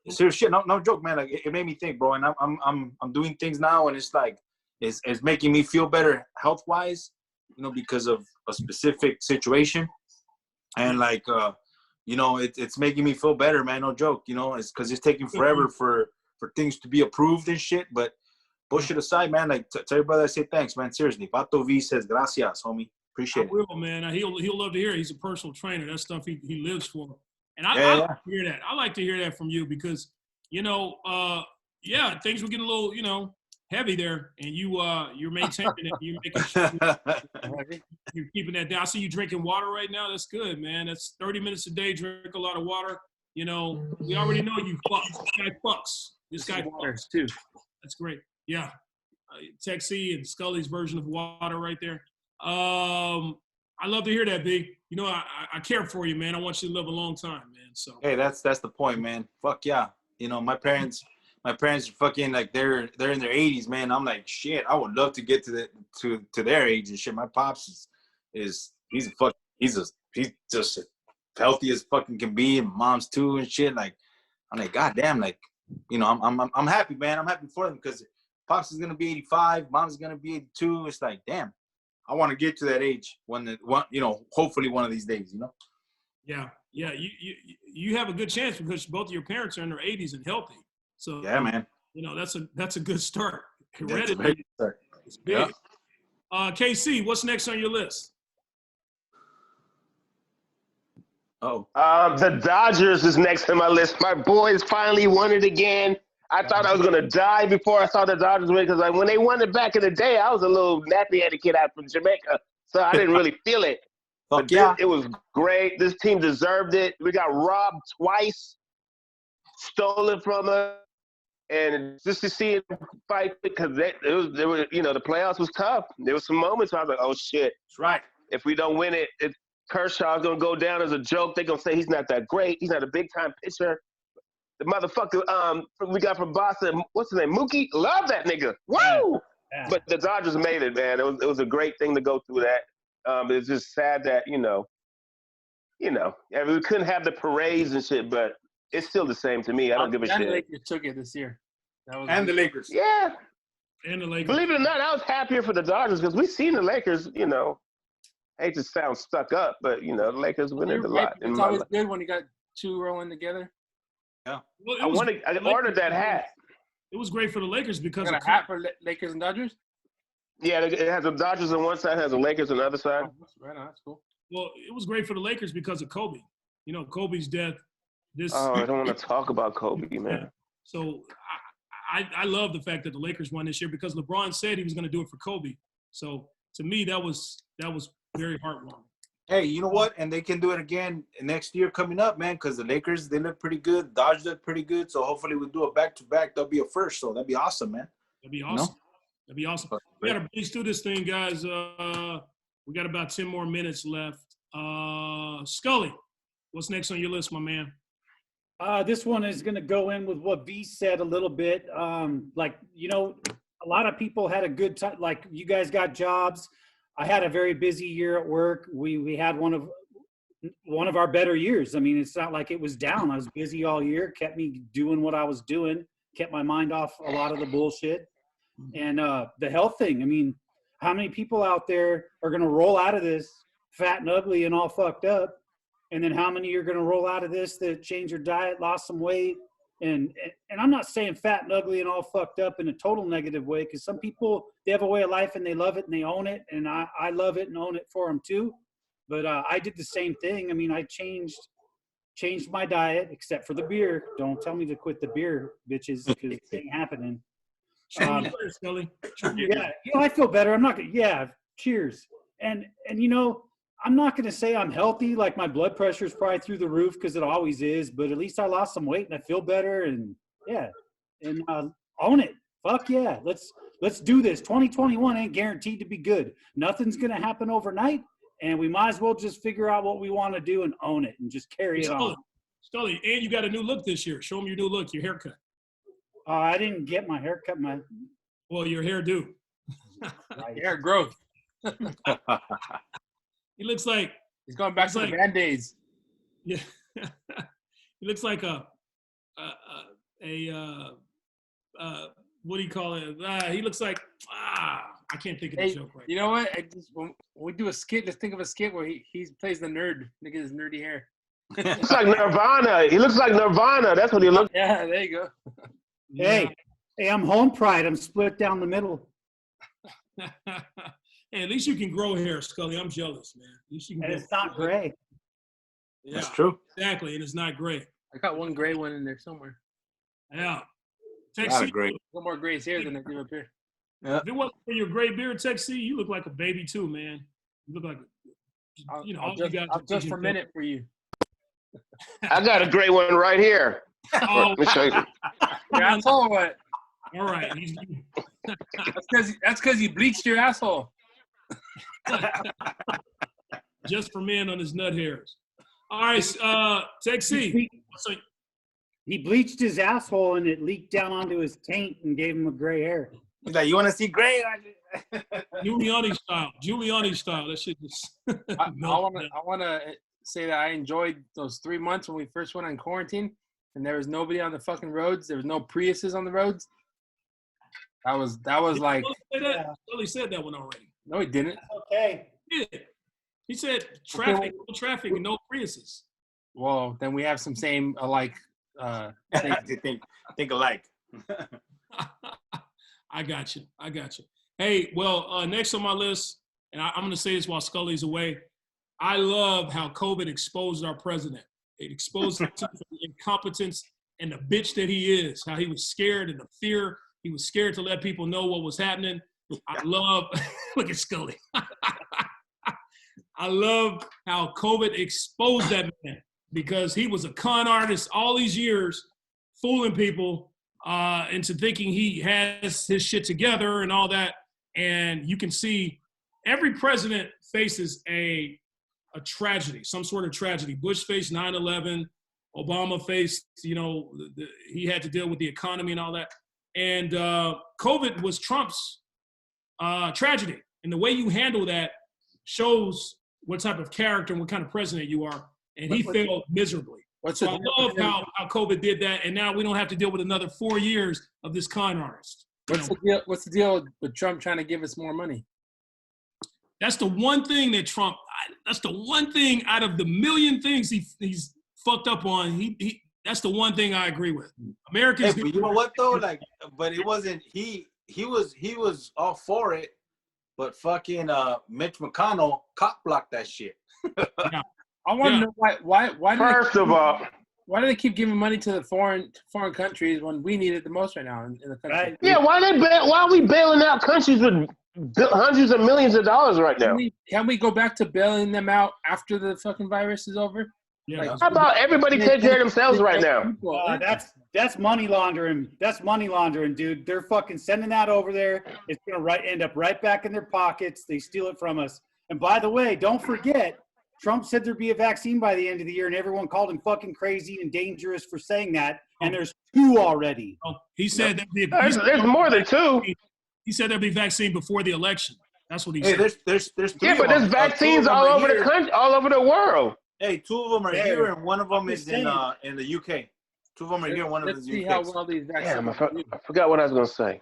Serious shit, no joke, man. Like, it made me think, bro. And I'm doing things now, and it's like, it's making me feel better health wise, you know, because of a specific situation, and like, you know, it's making me feel better, man. No joke, you know. It's because it's taking forever for things to be approved and shit, but. Bullshit aside, man. Like, tell your brother I say thanks, man. Seriously. Pato V says gracias, homie. Appreciate it. I will, man. He'll love to hear it. He's a personal trainer. That's stuff he lives for. And I Yeah. like to hear that. I like to hear that from you because, you know, things were getting a little, you know, heavy there, and you're maintaining it. You're making sure you're keeping that down. I see you drinking water right now. That's good, man. That's 30 minutes a day. Drink a lot of water. You know, we already know you fucks. This guy fucks. This guy fucks too. That's great. Yeah. Texie and Scully's version of water right there. I love to hear that, Big. You know, I care for you, man. I want you to live a long time, man. So hey, that's the point, man. Fuck yeah. You know, my parents are fucking like they're in their 80s, man. I'm like, shit, I would love to get to their age and shit. My pops he's just healthy as fucking can be, and mom's too and shit. Like, I'm like, goddamn, like, you know, I'm happy, man. I'm happy for them because pops is gonna be 85, mom's gonna be 82. It's like, damn, I want to get to that age you know, hopefully one of these days, you know. Yeah. You have a good chance because both of your parents are in their 80s and healthy. So yeah, man. You know, that's a good start. That's a great start. It's big. Yeah. KC, what's next on your list? Oh. The Dodgers is next on my list. My boys finally won it again. I thought I was gonna die before I saw the Dodgers win because like when they won it back in the day, I was a little nappy-headed kid out from Jamaica, so I didn't really feel it. Fuck yeah. It was great. This team deserved it. We got robbed twice, stolen from us, and just to see it fight because they were, you know, the playoffs was tough. There was some moments where I was like, oh shit, That's right. if we don't win it, Kershaw's gonna go down as a joke. They're gonna say he's not that great. He's not a big time pitcher. The motherfucker we got from Boston, what's his name? Mookie? Love that nigga. Woo! Yeah. But the Dodgers made it, man. It was a great thing to go through that. It's just sad that, you know, I mean, we couldn't have the parades and shit, but it's still the same to me. I don't give a shit. The Lakers took it this year. And the Lakers. Yeah. And the Lakers. Believe it or not, I was happier for the Dodgers because we seen the Lakers, you know, I hate to sound stuck up, but, you know, the Lakers win it a lot. It's always good when you got two rolling together. Yeah. Well, I ordered that hat. It was great for the Lakers because You got a hat for Lakers and Dodgers? Yeah, it has the Dodgers on one side, has the Lakers on the other side. Oh, right on, that's cool. Well, it was great for the Lakers because of Kobe. You know, Kobe's death. I don't want to talk about Kobe, man. So I love the fact that the Lakers won this year because LeBron said he was going to do it for Kobe. So to me, that was very heartwarming. Hey, you know what? And they can do it again next year coming up, man, because the Lakers, they look pretty good. Dodgers look pretty good. So hopefully we'll do a back-to-back. That'll be a first. So that'd be awesome, man. That'd be awesome. You know? That'd be awesome. We got to breeze through this thing, guys. We got about 10 more minutes left. Scully, what's next on your list, my man? This one is going to go in with what V said a little bit. Like, you know, a lot of people had a good time. Like, you guys got jobs. I had a very busy year at work. We had one of our better years. I mean, it's not like it was down. I was busy all year, kept me doing what I was doing, kept my mind off a lot of the bullshit. And the health thing, I mean, how many people out there are going to roll out of this fat and ugly and all fucked up? And then how many are going to roll out of this that changed their diet, lost some weight? And I'm not saying fat and ugly and all fucked up in a total negative way, because some people, they have a way of life and they love it and they own it. And I love it and own it for them too. But I did the same thing. I mean, I changed my diet except for the beer. Don't tell me to quit the beer, bitches, because it ain't happening. Scully. Yeah, you know, I feel better. I'm not gonna. Yeah, cheers. And you know, I'm not gonna say I'm healthy. Like my blood pressure is probably through the roof because it always is. But at least I lost some weight and I feel better. And yeah, and own it. Fuck yeah. Let's Let's do this. 2021 ain't guaranteed to be good. Nothing's going to happen overnight, and we might as well just figure out what we want to do and own it and just carry it on. Scully, and you got a new look this year. Show them your new look, your haircut. I didn't get my haircut. Well, your hairdo. Hair growth. He looks like He's going back to the Band-Aids. Yeah. He looks like a what do you call it? He looks like I can't think of the joke right. You know what? When we do a skit, just think of a skit where he plays the nerd. Look at his nerdy hair. Looks like Nirvana. He looks like Nirvana. That's what he looks. Yeah, there you go. Hey, I'm home pride. I'm split down the middle. Hey, at least you can grow hair, Scully. I'm jealous, man. At least you can. And it's not gray. Yeah, that's true. Exactly, and it's not gray. I got one gray one in there somewhere. Yeah. Not great. One more gray hair than I do up here. Yeah. If it wasn't for your gray beard, Tech C, you look like a baby too, man. You look like, I'll just ferment it for you. I got a great one right here. Oh, Let me show you. Your asshole, what? all right. That's because you bleached your asshole. Just for men on his nut hairs. All right, Tech C. He bleached his asshole and it leaked down onto his taint and gave him a gray hair. He's like, you want to see gray? Giuliani style. That shit just. I want to say that I enjoyed those 3 months when we first went on quarantine, and there was nobody on the fucking roads. There was no Priuses on the roads. That was like. He said that one already. No, he didn't. Okay. He said traffic, no traffic, and no Priuses. Well, then we have some same alike. Think alike. I got you. Hey, well, next on my list, and I'm going to say this while Scully's away. I love how COVID exposed our president. It exposed him to the incompetence and the bitch that he is, how he was scared and the fear. He was scared to let people know what was happening. I love, look at Scully. I love how COVID exposed that man because he was a con artist all these years, fooling people into thinking he has his shit together and all that. And you can see every president faces a tragedy, some sort of tragedy. Bush faced 9/11. Obama faced, he had to deal with the economy and all that. And COVID was Trump's tragedy. And the way you handle that shows what type of character and what kind of president you are. And he failed miserably. I love how COVID did that. And now we don't have to deal with another 4 years of this con artist. What's the deal with Trump trying to give us more money? That's the one thing that that's the one thing out of the million things he's fucked up on. That's the one thing I agree with. Americans. Hey, but you know what though? But it wasn't, he was all for it, but fucking Mitch McConnell cock blocked that shit. Yeah. I want to know why First of all, why do they keep giving money to the foreign countries when we need it the most right now in the country? Right. yeah, why are we bailing out countries with hundreds of millions of dollars right now? Can we go back to bailing them out after the fucking virus is over? Yeah. How about everybody take care of themselves right now? That's money laundering. That's money laundering, dude. They're fucking sending that over there. It's gonna end up right back in their pockets. They steal it from us. And by the way, don't forget, Trump said there'd be a vaccine by the end of the year, and everyone called him fucking crazy and dangerous for saying that. And there's 2 already. Oh, he said There's more than 2. He said there'd be vaccine before the election. That's what he said. There's 3 Yeah, but there's vaccines all over the country, all over the world. Hey, 2 of them are here, and one of them is in the UK. 2 of them are here, one of them is in the UK. Let's see how well these vaccines. Damn, I forgot what I was gonna say.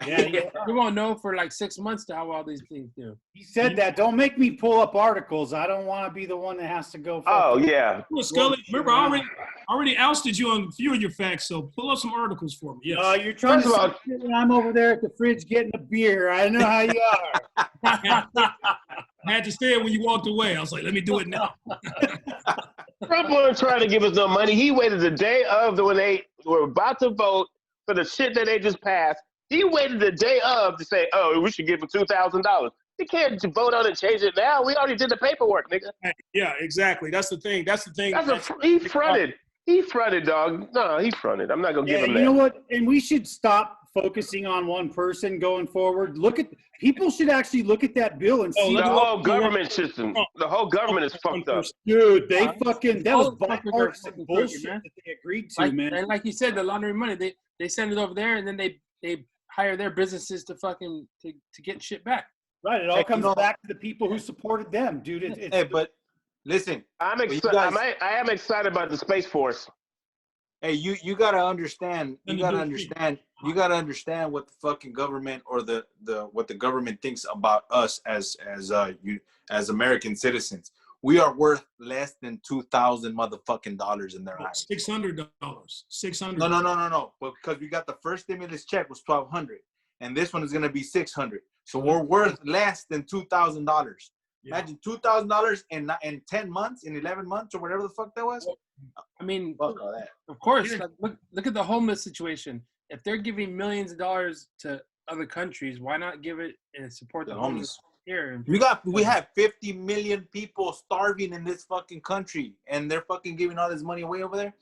Yeah. We won't know for like 6 months to how well these things do. He said that. Don't make me pull up articles. I don't want to be the one that has to go. Oh yeah. Well, Scully, remember I already ousted you on a few of your facts, so pull up some articles for me. Yes. You're trying First of all, to say when I'm over there at the fridge getting a beer. I know how you are. I had to say it when you walked away. I was like, let me do it now. Trump wasn't trying to give us no money. He waited the day of when they were about to vote for the shit that they just passed. He waited the day of to say, "Oh, we should give him $2,000." He can't vote on it, change it now. We already did the paperwork, nigga. Yeah, exactly. That's the thing. He fronted. He fronted, dog. No, he fronted. I'm not gonna give him that. You know what? And we should stop focusing on one person going forward. People should actually look at that bill and see The whole government system. The whole government is fucked up. Dude, that was All fuckers are bipartisan fucking bullshit crooked, man. that they agreed to, man. And like you said, the laundering money, they send it over there, and then they hire their businesses to fucking to get shit back. Right, it all comes back to the people who supported them, dude. Hey, but listen, I'm excited. I am excited about the Space Force. hey, you gotta understand. You gotta understand what the fucking government or the what the government thinks about us as American citizens. We are worth less than $2,000 motherfucking dollars in their eyes. $600. $600. No. But because we got the first stimulus check was $1,200, and this one is gonna be $600. So we're worth less than $2,000. Yeah. Imagine $2,000 in 10 months, in 11 months, or whatever the fuck that was. I mean, Fuck all that. of course. Like, look at the homeless situation. If they're giving millions of dollars to other countries, why not give it and support the homeless here? We have 50 million people starving in this fucking country, and they're fucking giving all this money away over there.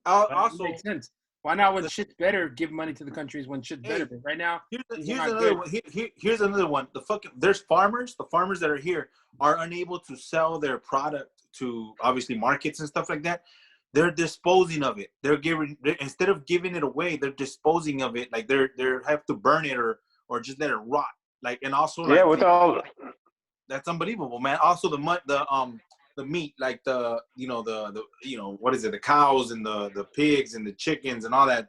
Also, makes sense. Why not when shit's better, give money to the countries when shit's better? But right now, here's another one. There's farmers. The farmers that are here are unable to sell their product to obviously markets and stuff like that. They're disposing of it. Instead of giving it away, they're disposing of it. Like they have to burn it or just let it rot. Like, and also that's unbelievable, man. Also the meat, like the what is it, the cows and the pigs and the chickens and all that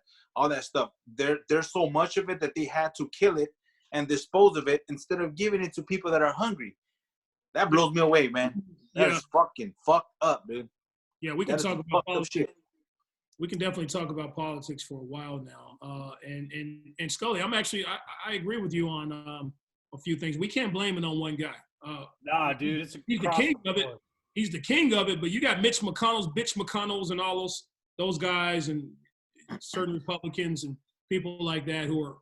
stuff. There's so much of it that they had to kill it and dispose of it instead of giving it to people that are hungry. That blows me away, man. That's fucking fucked up, dude. Yeah, we can talk about politics. We can definitely talk about politics for a while now. And Scully, I agree with you on a few things. We can't blame it on one guy. Nah, dude, he's the king of it. He's the king of it, but you got Mitch McConnells, and all those guys, and certain Republicans and people like that who are,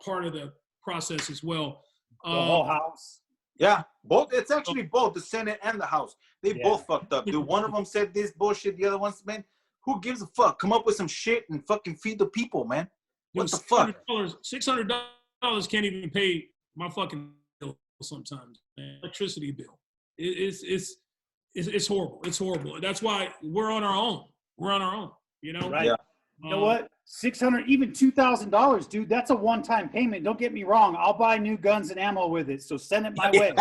part of the process as well. The whole house. Yeah, both. It's actually both the Senate and the House. They both fucked up, dude. One of them said this bullshit. The other one's, man, who gives a fuck? Come up with some shit and fucking feed the people, man. What the fuck? $600 can't even pay my fucking bill sometimes. Man. Electricity bill. It's horrible. It's horrible. That's why we're on our own. Right. Yeah. You know what? $600, even $2,000, dude. That's a one-time payment. Don't get me wrong. I'll buy new guns and ammo with it. So send it my way.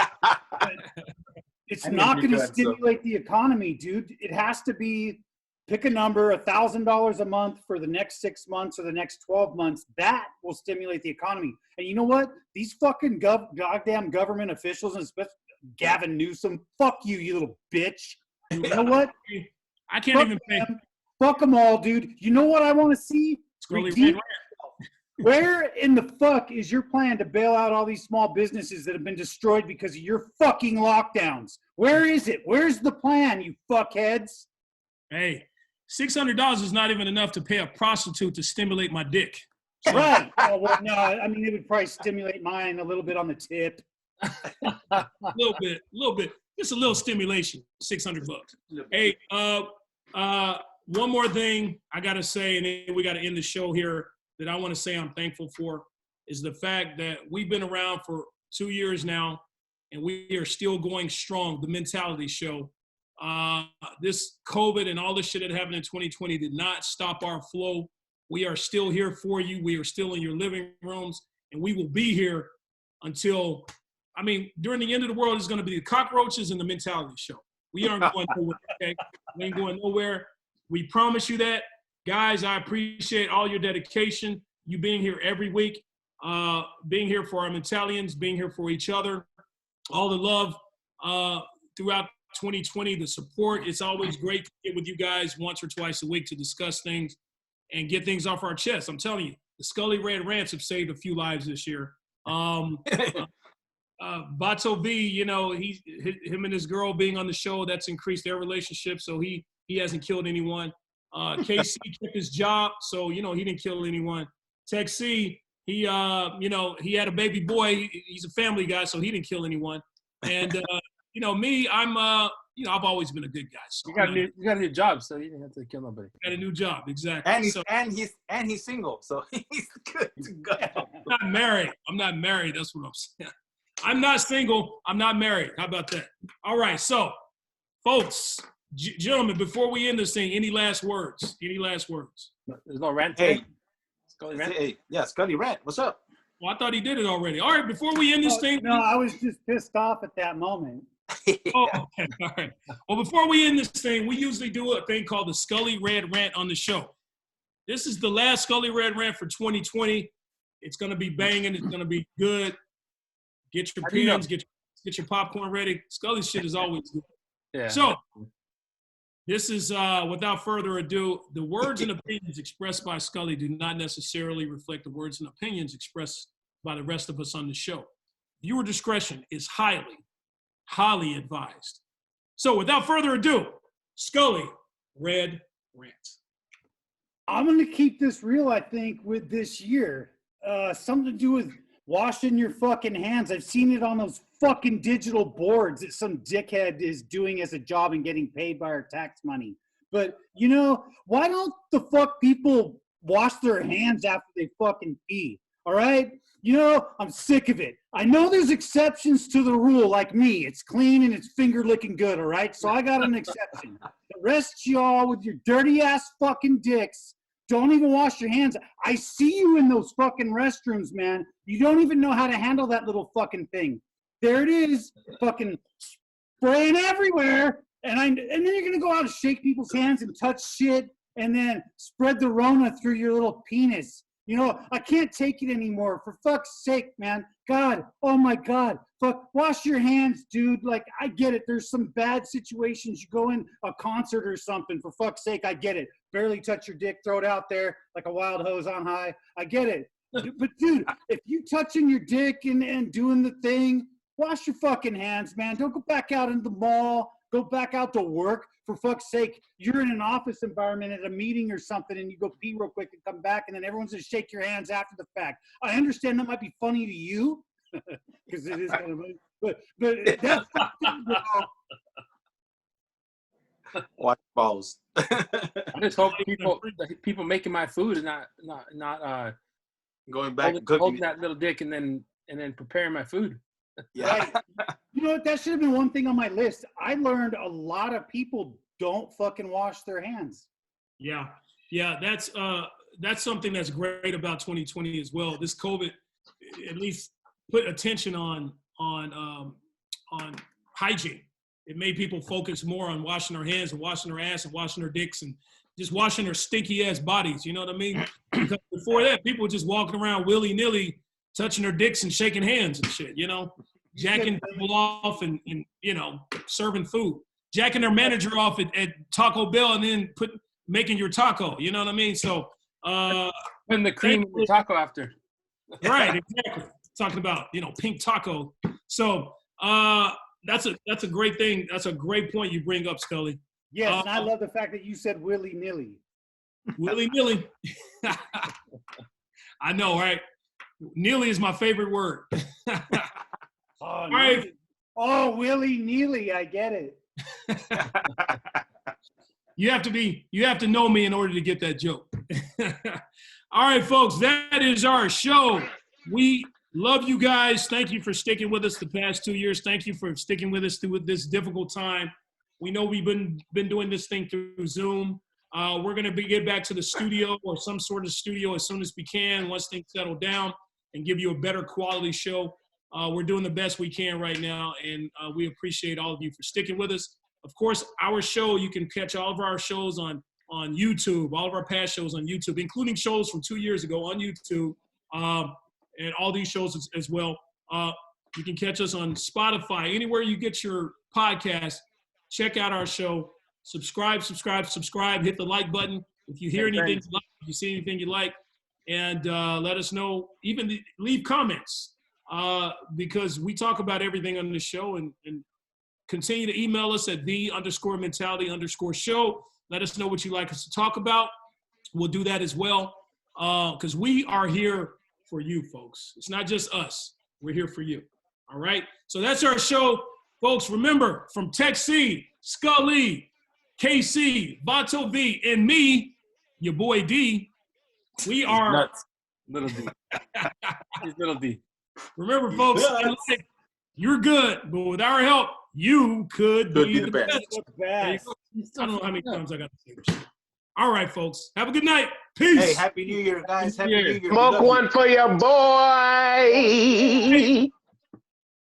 It's not going to stimulate the economy, dude. It has to be, pick a number, $1,000 a month for the next 6 months or the next 12 months. That will stimulate the economy. And you know what? These fucking goddamn government officials, and especially Gavin Newsom, fuck you, you little bitch. You know what? I can't even pay. Fuck them all, dude. You know what I want to see? Where in the fuck is your plan to bail out all these small businesses that have been destroyed because of your fucking lockdowns? Where is it? Where's the plan, you fuckheads? Hey, $600 is not even enough to pay a prostitute to stimulate my dick. So. Right. Oh, well, no, I mean, it would probably stimulate mine a little bit on the tip. A little bit. Just a little stimulation, $600. Hey, one more thing I got to say, and then we got to end the show here, that I want to say I'm thankful for is the fact that we've been around for 2 years now, and we are still going strong, the Mentality Show. This COVID and all the shit that happened in 2020 did not stop our flow. We are still here for you. We are still in your living rooms, and we will be here until, during the end of the world, it's going to be the cockroaches and the Mentality Show. We aren't going nowhere, okay? We ain't going nowhere. We promise you that. Guys, I appreciate all your dedication, you being here every week, being here for our Mentalians, being here for each other, all the love throughout 2020, the support. It's always great to get with you guys once or twice a week to discuss things and get things off our chest. I'm telling you, the Scully Red Rants have saved a few lives this year. Bato V, him and his girl being on the show, that's increased their relationship, so he hasn't killed anyone. KC kept his job, so he didn't kill anyone. Tech C, he had a baby boy. He's a family guy, so he didn't kill anyone. And me, I'm I've always been a good guy. So You got a new job, so you didn't have to kill nobody. got a new job, exactly. And he's single, so he's good to go. I'm not married. That's what I'm saying. I'm not single. I'm not married. How about that? All right. So, folks, gentlemen, before we end this thing, any last words? There's no rant Hey, today? Scully rant? hey, yeah, Scully Rant. What's up? Well, I thought he did it already. All right. Before we end this thing. No, I was just pissed off at that moment. Oh, okay. All right. Well, before we end this thing, we usually do a thing called the Scully Red Rant on the show. This is the last Scully Red Rant for 2020. It's going to be banging. It's going to be good. Get your pens, get your popcorn ready. Scully's shit is always good. Yeah. So, this is, without further ado, the words and opinions expressed by Scully do not necessarily reflect the words and opinions expressed by the rest of us on the show. Viewer discretion is highly advised. So, without further ado, Scully Red Rant. I'm going to keep this real, I think, with this year. Something to do with washing your fucking hands. I've seen it on those fucking digital boards that some dickhead is doing as a job and getting paid by our tax money. But, why don't the fuck people wash their hands after they fucking pee? All right? I'm sick of it. I know there's exceptions to the rule, like me. It's clean and it's finger licking good, all right? So I got an exception. The rest of y'all with your dirty ass fucking dicks don't even wash your hands. I see you in those fucking restrooms, man. You don't even know how to handle that little fucking thing. There it is, fucking spraying everywhere. And then you're gonna go out and shake people's hands and touch shit and then spread the Rona through your little penis. I can't take it anymore. For fuck's sake, man. God, oh my God. Fuck, wash your hands, dude. Like, I get it. There's some bad situations. You go in a concert or something. For fuck's sake, I get it. Barely touch your dick, throw it out there like a wild hose on high. I get it. But, dude, if you touching your dick and doing the thing, wash your fucking hands, man. Don't go back out in the mall. Go back out to work. For fuck's sake, you're in an office environment at a meeting or something and you go pee real quick and come back and then everyone's going to shake your hands after the fact. I understand that might be funny to you because it is kind of funny, but that's Watch balls. I just hope people making my food and not Going back and holding cooking. that little dick and then preparing my food. Yeah. Right. That should have been one thing on my list. I learned a lot of people don't fucking wash their hands. Yeah. That's something that's great about 2020 as well. This COVID at least put attention on hygiene. It made people focus more on washing their hands and washing their ass and washing their dicks and just washing their stinky ass bodies. You know what I mean? Because before that, people were just walking around willy-nilly, touching their dicks and shaking hands and shit, jacking people off and serving food, jacking their manager off at Taco Bell and then making your taco. You know what I mean? So putting the cream in the taco after. Right, exactly. Talking about pink taco. So that's a great thing. That's a great point you bring up, Scully. Yes, and I love the fact that you said willy-nilly. Willy-nilly. I know, right? Nilly is my favorite word. All right. Oh, willy-nilly, I get it. You have to know me in order to get that joke. All right, folks, that is our show. We love you guys. Thank you for sticking with us the past 2 years. Thank you for sticking with us through this difficult time. We know we've been doing this thing through Zoom. We're going to get back to the studio or some sort of studio as soon as we can once things settle down and give you a better quality show. We're doing the best we can right now, and we appreciate all of you for sticking with us. Of course, our show, you can catch all of our shows on YouTube, all of our past shows on YouTube, including shows from 2 years ago on YouTube, and all these shows as well. You can catch us on Spotify, anywhere you get your podcast. Check out our show. Subscribe, hit the like button. If you hear anything you like, if you see anything you like, and let us know, even leave comments, because we talk about everything on the show, and continue to email us at the_mentality_show. Let us know what you'd like us to talk about. We'll do that as well, because we are here for you, folks. It's not just us. We're here for you. All right? So that's our show. Folks, remember, from Tech C, Scully, KC, Vato V, and me, your boy D, we are Nuts. Little D. He's little D. Remember, folks, in life, you're good, but with our help, you could be the best. There you go. I don't know how many times I got to say this shit. All right, folks. Have a good night. Peace. Hey, Happy New Year, guys. Happy New Year. Smoke one for your boy.